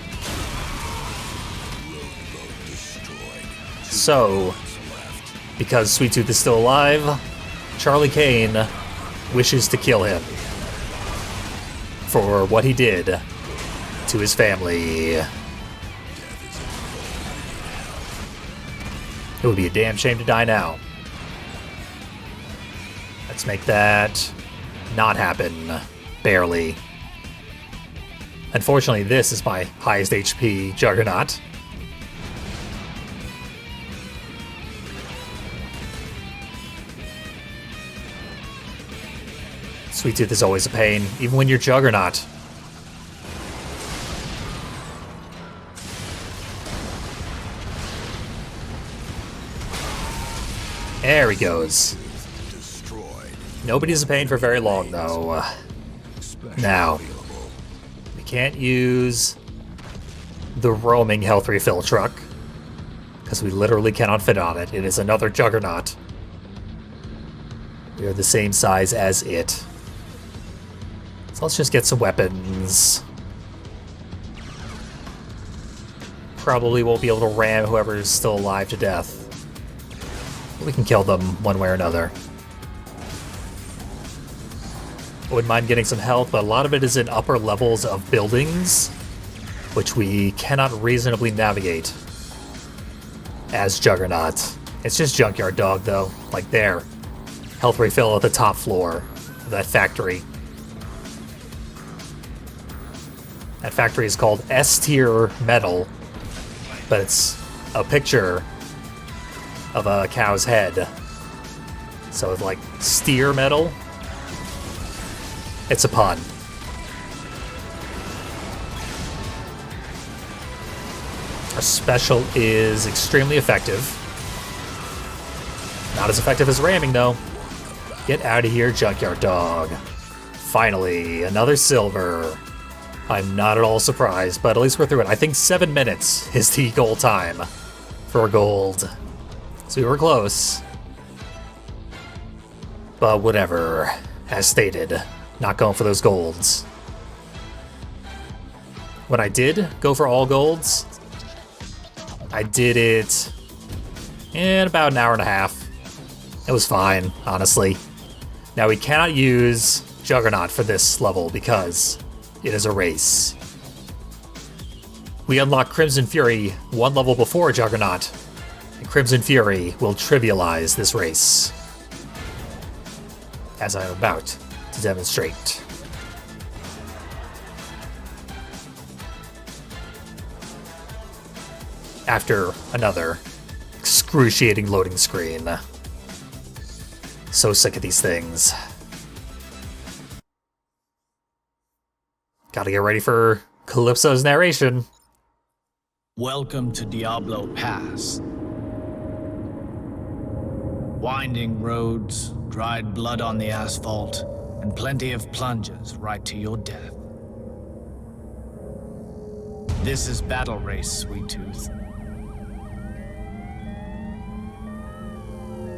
So, because Sweet Tooth is still alive, Charlie Kane wishes to kill him for what he did to his family. It would be a damn shame to die now. Let's make that not happen. Barely. Unfortunately, this is my highest HP Juggernaut. Sweet Tooth is always a pain, even when you're Juggernaut. There he goes. Nobody's a pain for very long, though. Now, we can't use the roaming health refill truck, because we literally cannot fit on it. It is another Juggernaut. We are the same size as it. So let's just get some weapons. Probably won't be able to ram whoever is still alive to death. We can kill them one way or another. I wouldn't mind getting some health, but a lot of it is in upper levels of buildings, which we cannot reasonably navigate as Juggernaut. It's just Junkyard Dog, though. Like there. Health refill at the top floor of that factory. That factory is called S-Tier Metal, but it's a picture of a cow's head. So it's like steer metal. It's a pun. Our special is extremely effective. Not as effective as ramming, though. Get out of here, Junkyard Dog. Finally, another silver. I'm not at all surprised, but at least we're through it. I think 7 minutes is the goal time for gold. So we were close. But whatever. As stated, not going for those golds. When I did go for all golds, I did it in about an hour and a half. It was fine, honestly. Now we cannot use Juggernaut for this level because it is a race. We unlock Crimson Fury one level before Juggernaut, and Crimson Fury will trivialize this race, as I am about to demonstrate. After another excruciating loading screen. So sick of these things. Gotta get ready for Calypso's narration. Welcome to Diablo Pass. Winding roads, dried blood on the asphalt, and plenty of plunges right to your death. This is Battle Race, Sweet Tooth.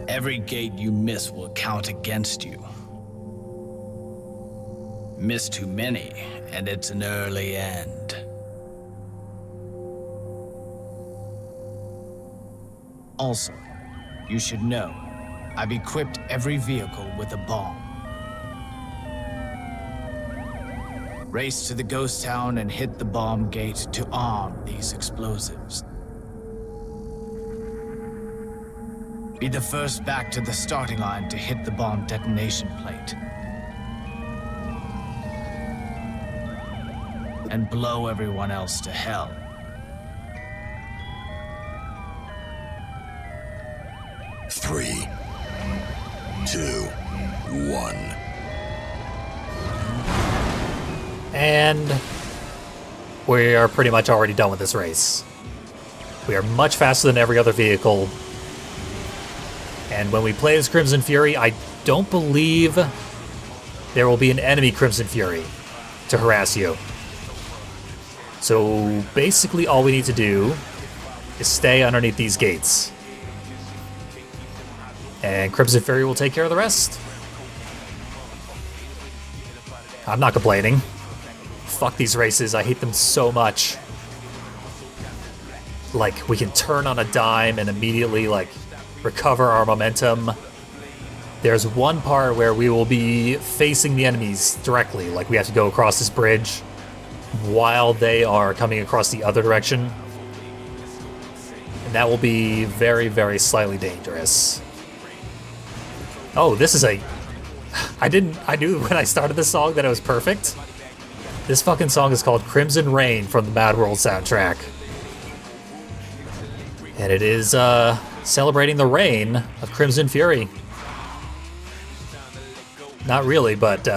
Every gate you miss will count against you. Miss too many, and it's an early end. Also, you should know, I've equipped every vehicle with a bomb. Race to the ghost town and hit the bomb gate to arm these explosives. Be the first back to the starting line to hit the bomb detonation plate. And blow everyone else to hell. Three, 2, 1. And we are pretty much already done with this race. We are much faster than every other vehicle. And when we play as Crimson Fury, I don't believe there will be an enemy Crimson Fury to harass you. So basically all we need to do is stay underneath these gates. And Crimson Fury will take care of the rest. I'm not complaining. Fuck these races, I hate them so much. Like, we can turn on a dime and immediately, like, recover our momentum. There's one part where we will be facing the enemies directly, like we have to go across this bridge while they are coming across the other direction. And that will be very, very slightly dangerous. Oh, this is a... I knew when I started this song that it was perfect. This fucking song is called Crimson Rain from the Mad World soundtrack. And it is, celebrating the reign of Crimson Fury. Not really, but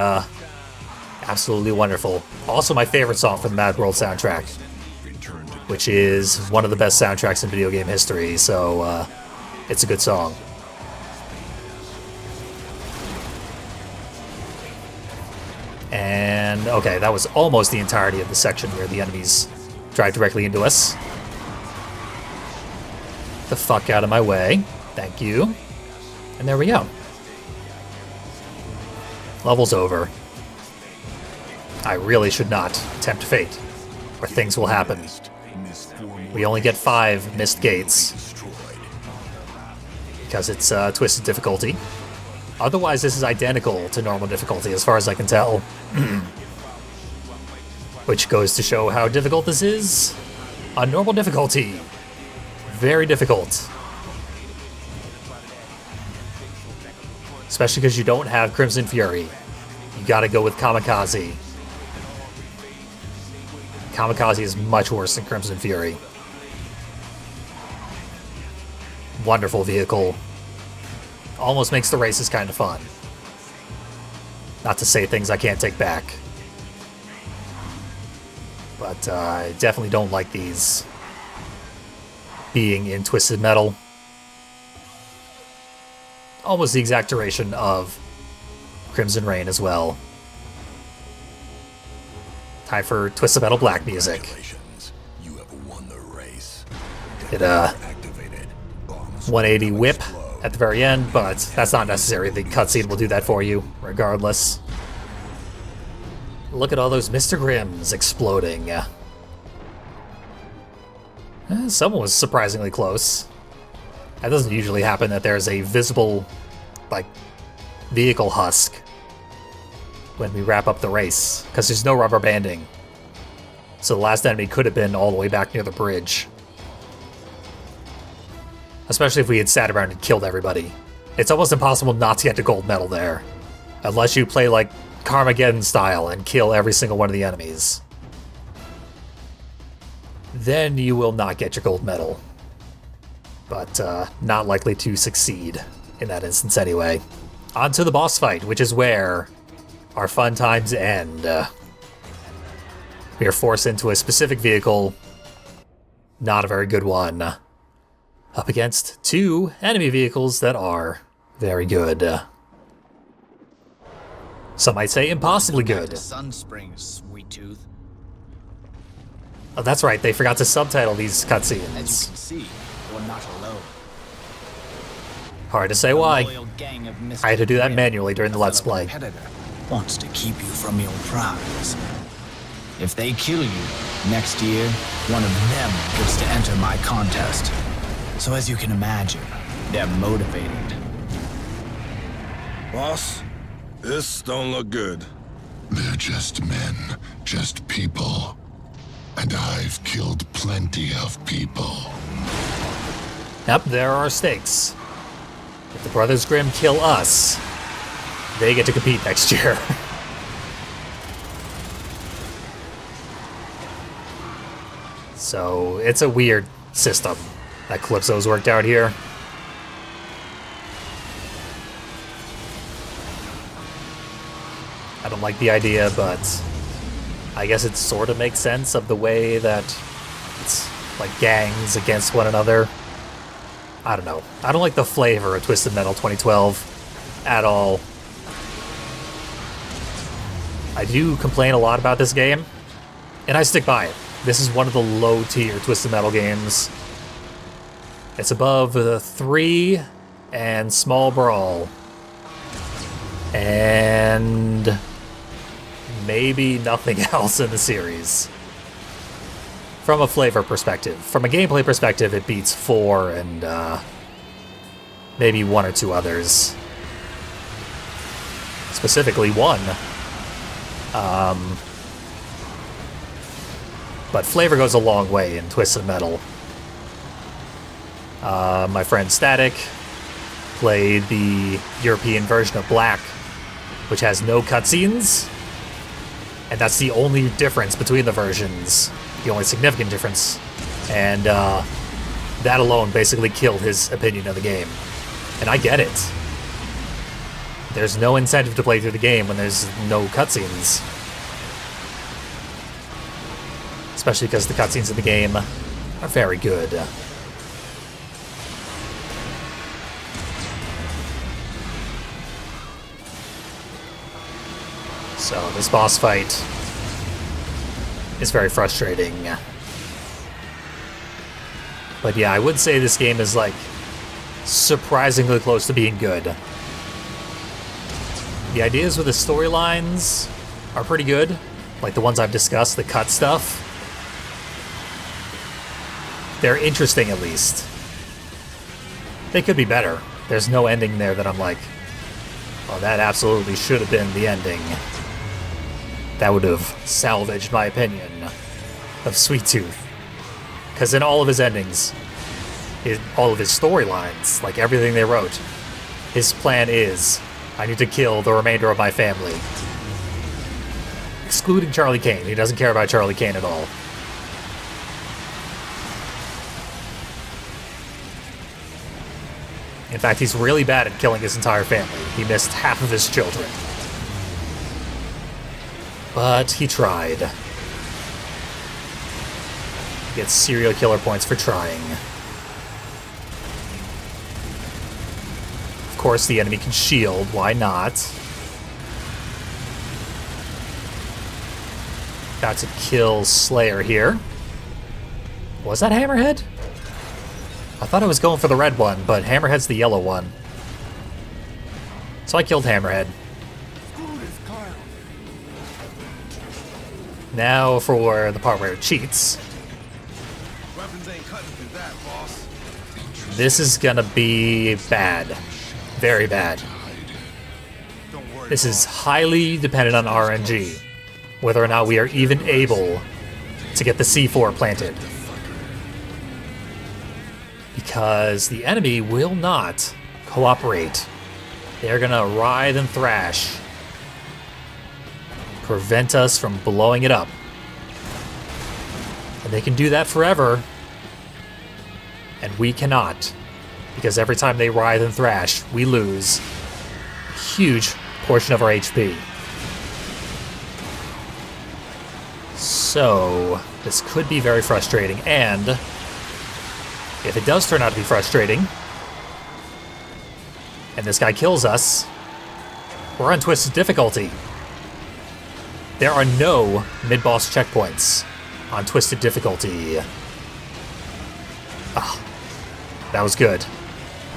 absolutely wonderful. Also my favorite song from the Mad World soundtrack, which is one of the best soundtracks in video game history, so it's a good song. And, okay, that was almost the entirety of the section where the enemies drive directly into us. The fuck out of my way. Thank you. And there we go. Level's over. I really should not tempt fate, or things will happen. We only get 5 missed gates, because it's twisted difficulty. Otherwise, this is identical to normal difficulty, as far as I can tell. Which goes to show how difficult this is on normal difficulty. Very difficult. Especially because you don't have Crimson Fury. You gotta go with Kamikaze. Kamikaze is much worse than Crimson Fury. Wonderful vehicle. Almost makes the races kind of fun. Not to say things I can't take back. But I definitely don't like these being in Twisted Metal. Almost the exact duration of Crimson Rain as well. Time for Twisted Metal Black music. You have won the race. Hit a 180 whip at the very end, but that's not necessary. The cutscene will do that for you, regardless. Look at all those Mr. Grimms exploding. Someone was surprisingly close. That doesn't usually happen, that there's a visible, like, vehicle husk when we wrap up the race, because there's no rubber banding. So the last enemy could have been all the way back near the bridge. Especially if we had sat around and killed everybody. It's almost impossible not to get the gold medal there. Unless you play like Carmageddon style and kill every single one of the enemies. Then you will not get your gold medal. But not likely to succeed in that instance anyway. On to the boss fight, which is where our fun times end. We are forced into a specific vehicle. Not a very good one. Up against two enemy vehicles that are very good. Some might say impossibly good. Sunsprings, sweet tooth. Oh, that's right, they forgot to subtitle these As you cutscenes. can see, you're not alone. Hard to say why. Loyal gang of I had to do that Mr. manually during the Grimm, Let's a fellow Play. competitor, wants to keep you from your prize. If they kill you, next year, one of them gets to enter my contest. So as you can imagine, they're motivated. Boss, this don't look good. They're just men, just people. And I've killed plenty of people. Yep, there are stakes. If the Brothers Grimm kill us, they get to compete next year. So, it's a weird system that Calypso's worked out here. I don't like the idea, but I guess it sort of makes sense of the way that it's like gangs against one another. I don't know. I don't like the flavor of Twisted Metal 2012 at all. I do complain a lot about this game, and I stick by it. This is one of the low-tier Twisted Metal games. It's above the 3 and Small Brawl. And maybe nothing else in the series. From a flavor perspective. From a gameplay perspective, it beats 4 and maybe 1 or 2 others. Specifically 1. But flavor goes a long way in Twisted Metal. My friend Static played the European version of Black, which has no cutscenes, and that's the only difference between the versions, the only significant difference, and that alone basically killed his opinion of the game. And I get it. There's no incentive to play through the game when there's no cutscenes. Especially because the cutscenes in the game are very good. So this boss fight is very frustrating. But yeah, I would say this game is like surprisingly close to being good. The ideas with the storylines are pretty good, like the ones I've discussed, the cut stuff. They're interesting, at least. They could be better. There's no ending there that I'm like, oh, that absolutely should have been the ending. That would have salvaged my opinion of Sweet Tooth. Because in all of his endings, all of his storylines, like everything they wrote, his plan is, I need to kill the remainder of my family. Excluding Charlie Kane. He doesn't care about Charlie Kane at all. In fact, he's really bad at killing his entire family. He missed half of his children. But he tried. He gets serial killer points for trying. Of course, the enemy can shield. Why not? Got to kill Slayer here. Was that Hammerhead? I thought I was going for the red one, but Hammerhead's the yellow one. So I killed Hammerhead. Now for the part where it cheats. Weapons ain't cutting This is gonna be bad. Very bad. This is highly dependent on RNG. Whether or not we are even able to get the C4 planted. Because the enemy will not cooperate. They're gonna writhe and thrash. Prevent us from blowing it up. And they can do that forever. And we cannot. Because every time they writhe and thrash, we lose a huge portion of our HP. So, this could be very frustrating. And if it does turn out to be frustrating, and this guy kills us, we're on Twisted Difficulty. There are no mid-boss checkpoints on Twisted Difficulty. Ah, that was good.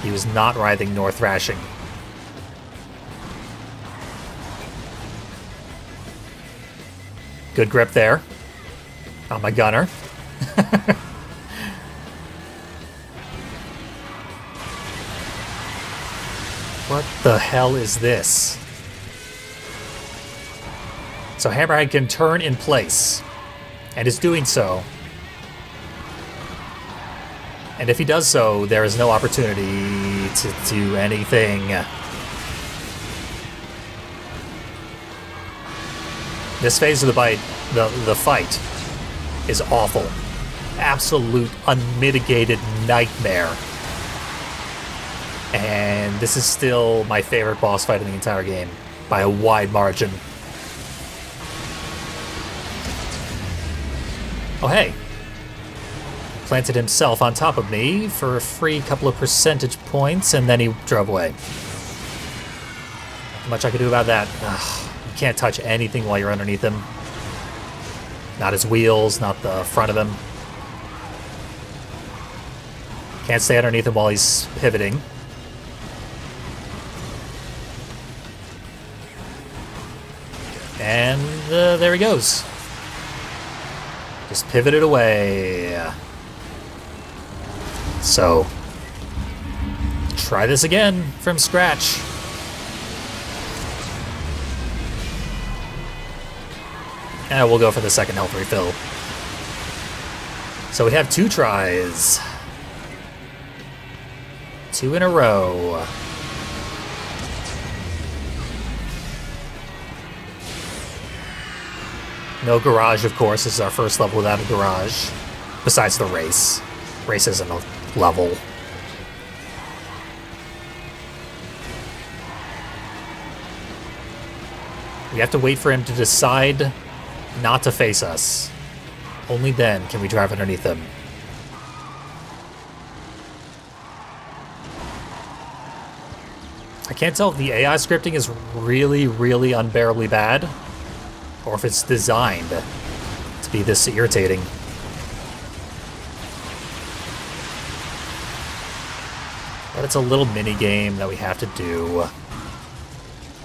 He was not writhing nor thrashing. Good grip there on my gunner. What the hell is this? So Hammerhead can turn in place, and is doing so. And if he does so, there is no opportunity to do anything. This phase of the fight is awful. Absolute unmitigated nightmare. And this is still my favorite boss fight in the entire game, by a wide margin. Oh hey. Planted himself on top of me for a free couple of percentage points, and then he drove away. Not much I can do about that. Ugh, you can't touch anything while you're underneath him. Not his wheels, not the front of him. Can't stay underneath him while he's pivoting. And there he goes. Just pivoted away. So, try this again from scratch. And we'll go for the second health refill. So we have 2 tries. 2 in a row. No garage, of course. This is our first level without a garage. Besides the race. Race isn't a level. We have to wait for him to decide not to face us. Only then can we drive underneath him. I can't tell if the AI scripting is really, really unbearably bad, or if it's designed to be this irritating. But it's a little mini-game that we have to do.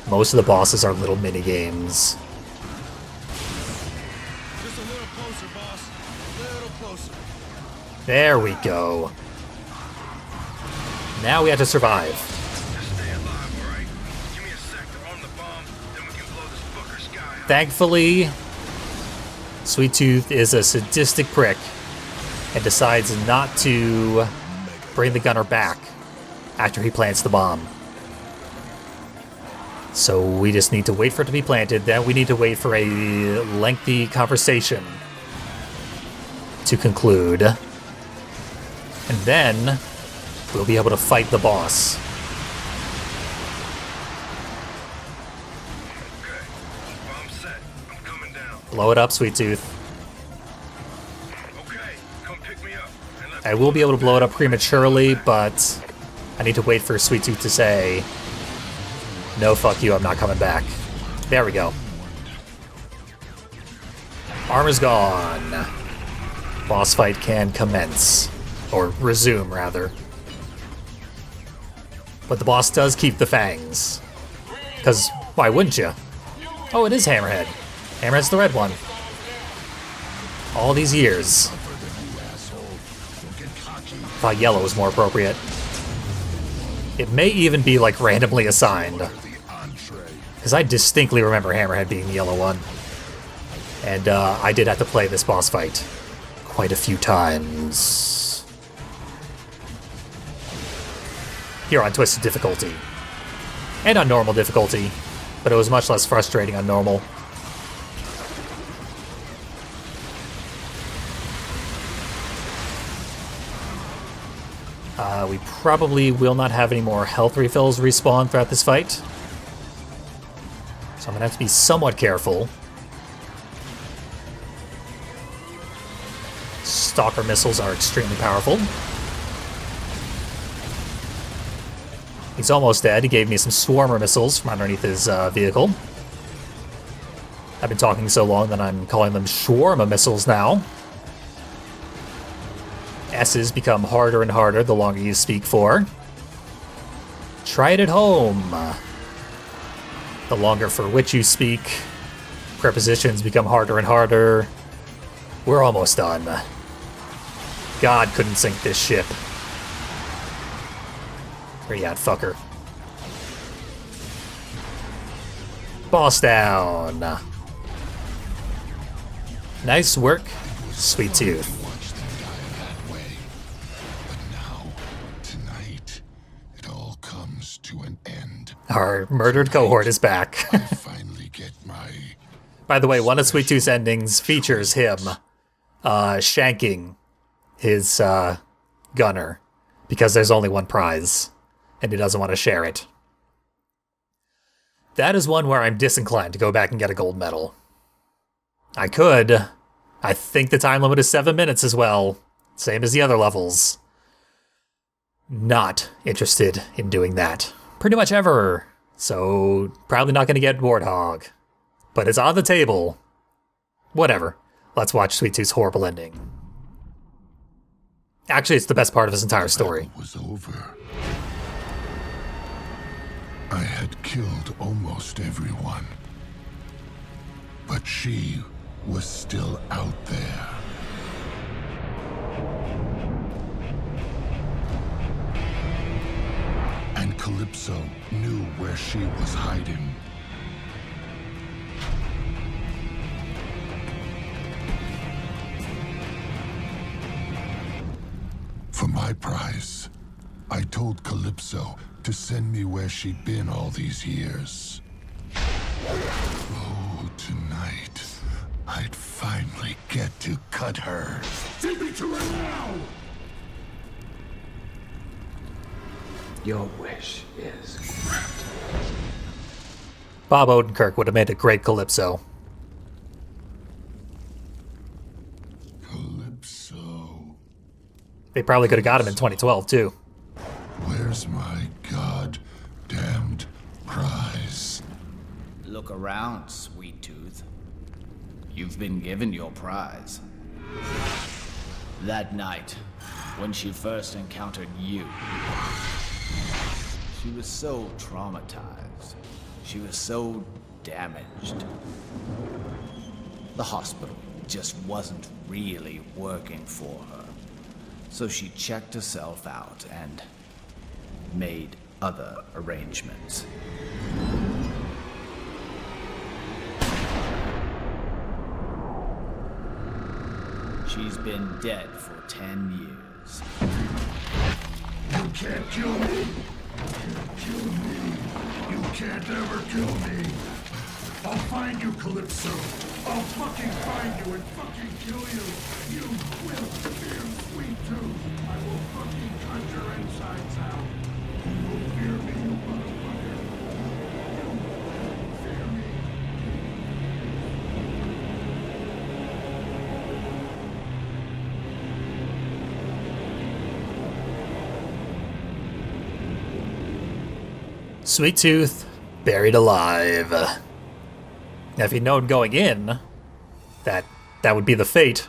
Most of the bosses are little mini-games. Just a little closer, boss. A little closer. There we go. Now we have to survive. Just stay alive, all right? Give me a sec to run the bomb, then we can blow this fucker sky high. Thankfully, Sweet Tooth is a sadistic prick and decides not to bring the gunner back after he plants the bomb. So we just need to wait for it to be planted, then we need to wait for a lengthy conversation to conclude. And then we'll be able to fight the boss. Okay, bomb set. I'm coming down. Blow it up, Sweet Tooth. Okay, come pick me up. And let's I will be able to blow it up prematurely, but I need to wait for Sweet Tooth to say, no, fuck you, I'm not coming back. There we go. Armor's gone. Boss fight can commence. Or resume, rather. But the boss does keep the fangs. Because why wouldn't you? Oh, it is Hammerhead. Hammerhead's the red one. All these years. thought yellow was more appropriate. It may even be, like, randomly assigned. Because I distinctly remember Hammerhead being the yellow one. And I did have to play this boss fight quite a few times. Here on Twisted difficulty. And on normal difficulty. But it was much less frustrating on normal. We probably will not have any more health refills respawn throughout this fight. So I'm gonna have to be somewhat careful. Stalker missiles are extremely powerful. He's almost dead. He gave me some Swarmer missiles from underneath his vehicle. I've been talking so long that I'm calling them Shawarma missiles now. S's become harder and harder the longer you speak for. Try it at home. The longer for which you speak, prepositions become harder and harder. We're almost done. God couldn't sink this ship. Where you at, fucker? Boss down. Nice work, Sweet Tooth. Our murdered cohort is back. Finally get my... By the way, one of Sweet Tooth's endings features him shanking his gunner because there's only one prize and he doesn't want to share it. That is one where I'm disinclined to go back and get a gold medal. I could. I think the time limit is 7 minutes as well, same as the other levels. Not interested in doing that. Pretty much ever, so probably not going to get Warthog. But it's on the table. Whatever. Let's watch Sweet Tooth's horrible ending. Actually, it's the best part of his entire story. It was over. I had killed almost everyone. But she was still out there. And Calypso knew where she was hiding. For my prize, I told Calypso to send me where she'd been all these years. Oh, tonight, I'd finally get to cut her. Take me to her now! Your wish is granted. Bob Odenkirk would have made a great Calypso. Calypso. They probably could have got him in 2012, too. Where's my goddamned prize? Look around, Sweet Tooth. You've been given your prize. That night, when she first encountered you, she was so traumatized. She was so damaged. The hospital just wasn't really working for her. So she checked herself out and made other arrangements. She's been dead for 10 years. You can't kill me! You can't kill me! You can't ever kill me! I'll find you, Calypso! I'll fucking find you and fucking kill you! You will fear Sweet Tooth! I will fucking cut your insides out! You will fear me, you motherfucker! You will fear me! Sweet Tooth, buried alive. Now, if you'd known going in that that would be the fate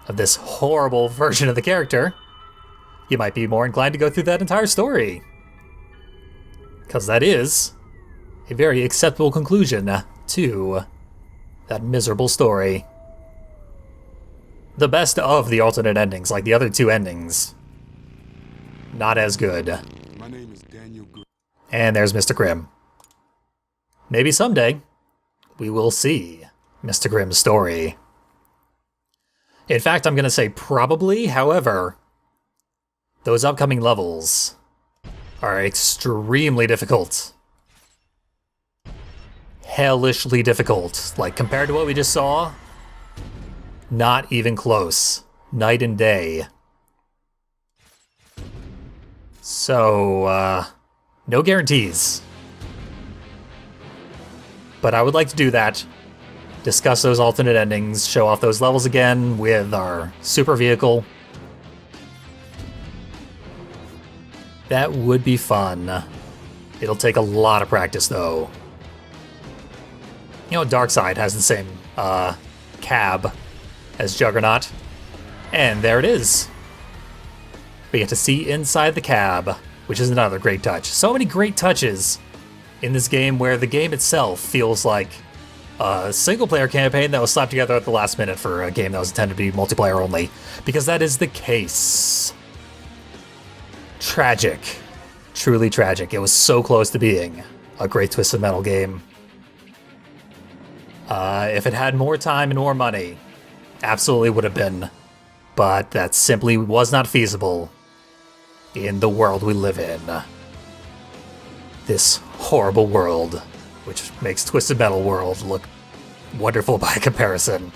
of this horrible version of the character, you might be more inclined to go through that entire story. Because that is a very acceptable conclusion to that miserable story. The best of the alternate endings, like the other two endings, not as good. My name is Daniel Gr And there's Mr. Grimm. Maybe someday we will see Mr. Grimm's story. In fact, I'm going to say probably, however, those upcoming levels are extremely difficult. Hellishly difficult. Like, compared to what we just saw, not even close. Night and day. So, no guarantees. But I would like to do that. Discuss those alternate endings, show off those levels again with our super vehicle. That would be fun. It'll take a lot of practice, though. You know, Darkseid has the same cab as Juggernaut. And there it is. We get to see inside the cab, which is another great touch. So many great touches in this game where the game itself feels like a single-player campaign that was slapped together at the last minute for a game that was intended to be multiplayer only. Because that is the case. Tragic. Truly tragic. It was so close to being a great Twisted Metal game. If it had more time and more money, absolutely would have been. But that simply was not feasible in the world we live in. This horrible world, which makes Twisted Metal World look wonderful by comparison.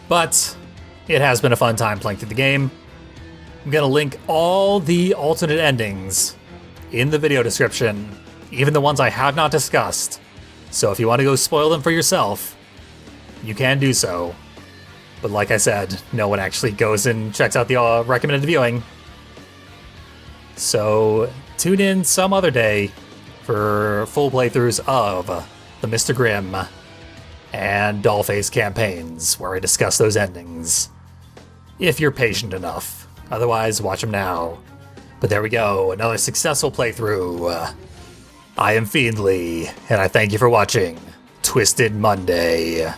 But it has been a fun time playing through the game. I'm going to link all the alternate endings in the video description, even the ones I have not discussed. So if you want to go spoil them for yourself, you can do so. But like I said, no one actually goes and checks out the recommended viewing. So tune in some other day for full playthroughs of the Mr. Grimm and Dollface campaigns, where I discuss those endings. If you're patient enough. Otherwise, watch them now. But there we go, another successful playthrough. I am Fiendly, and I thank you for watching Twisted Monday.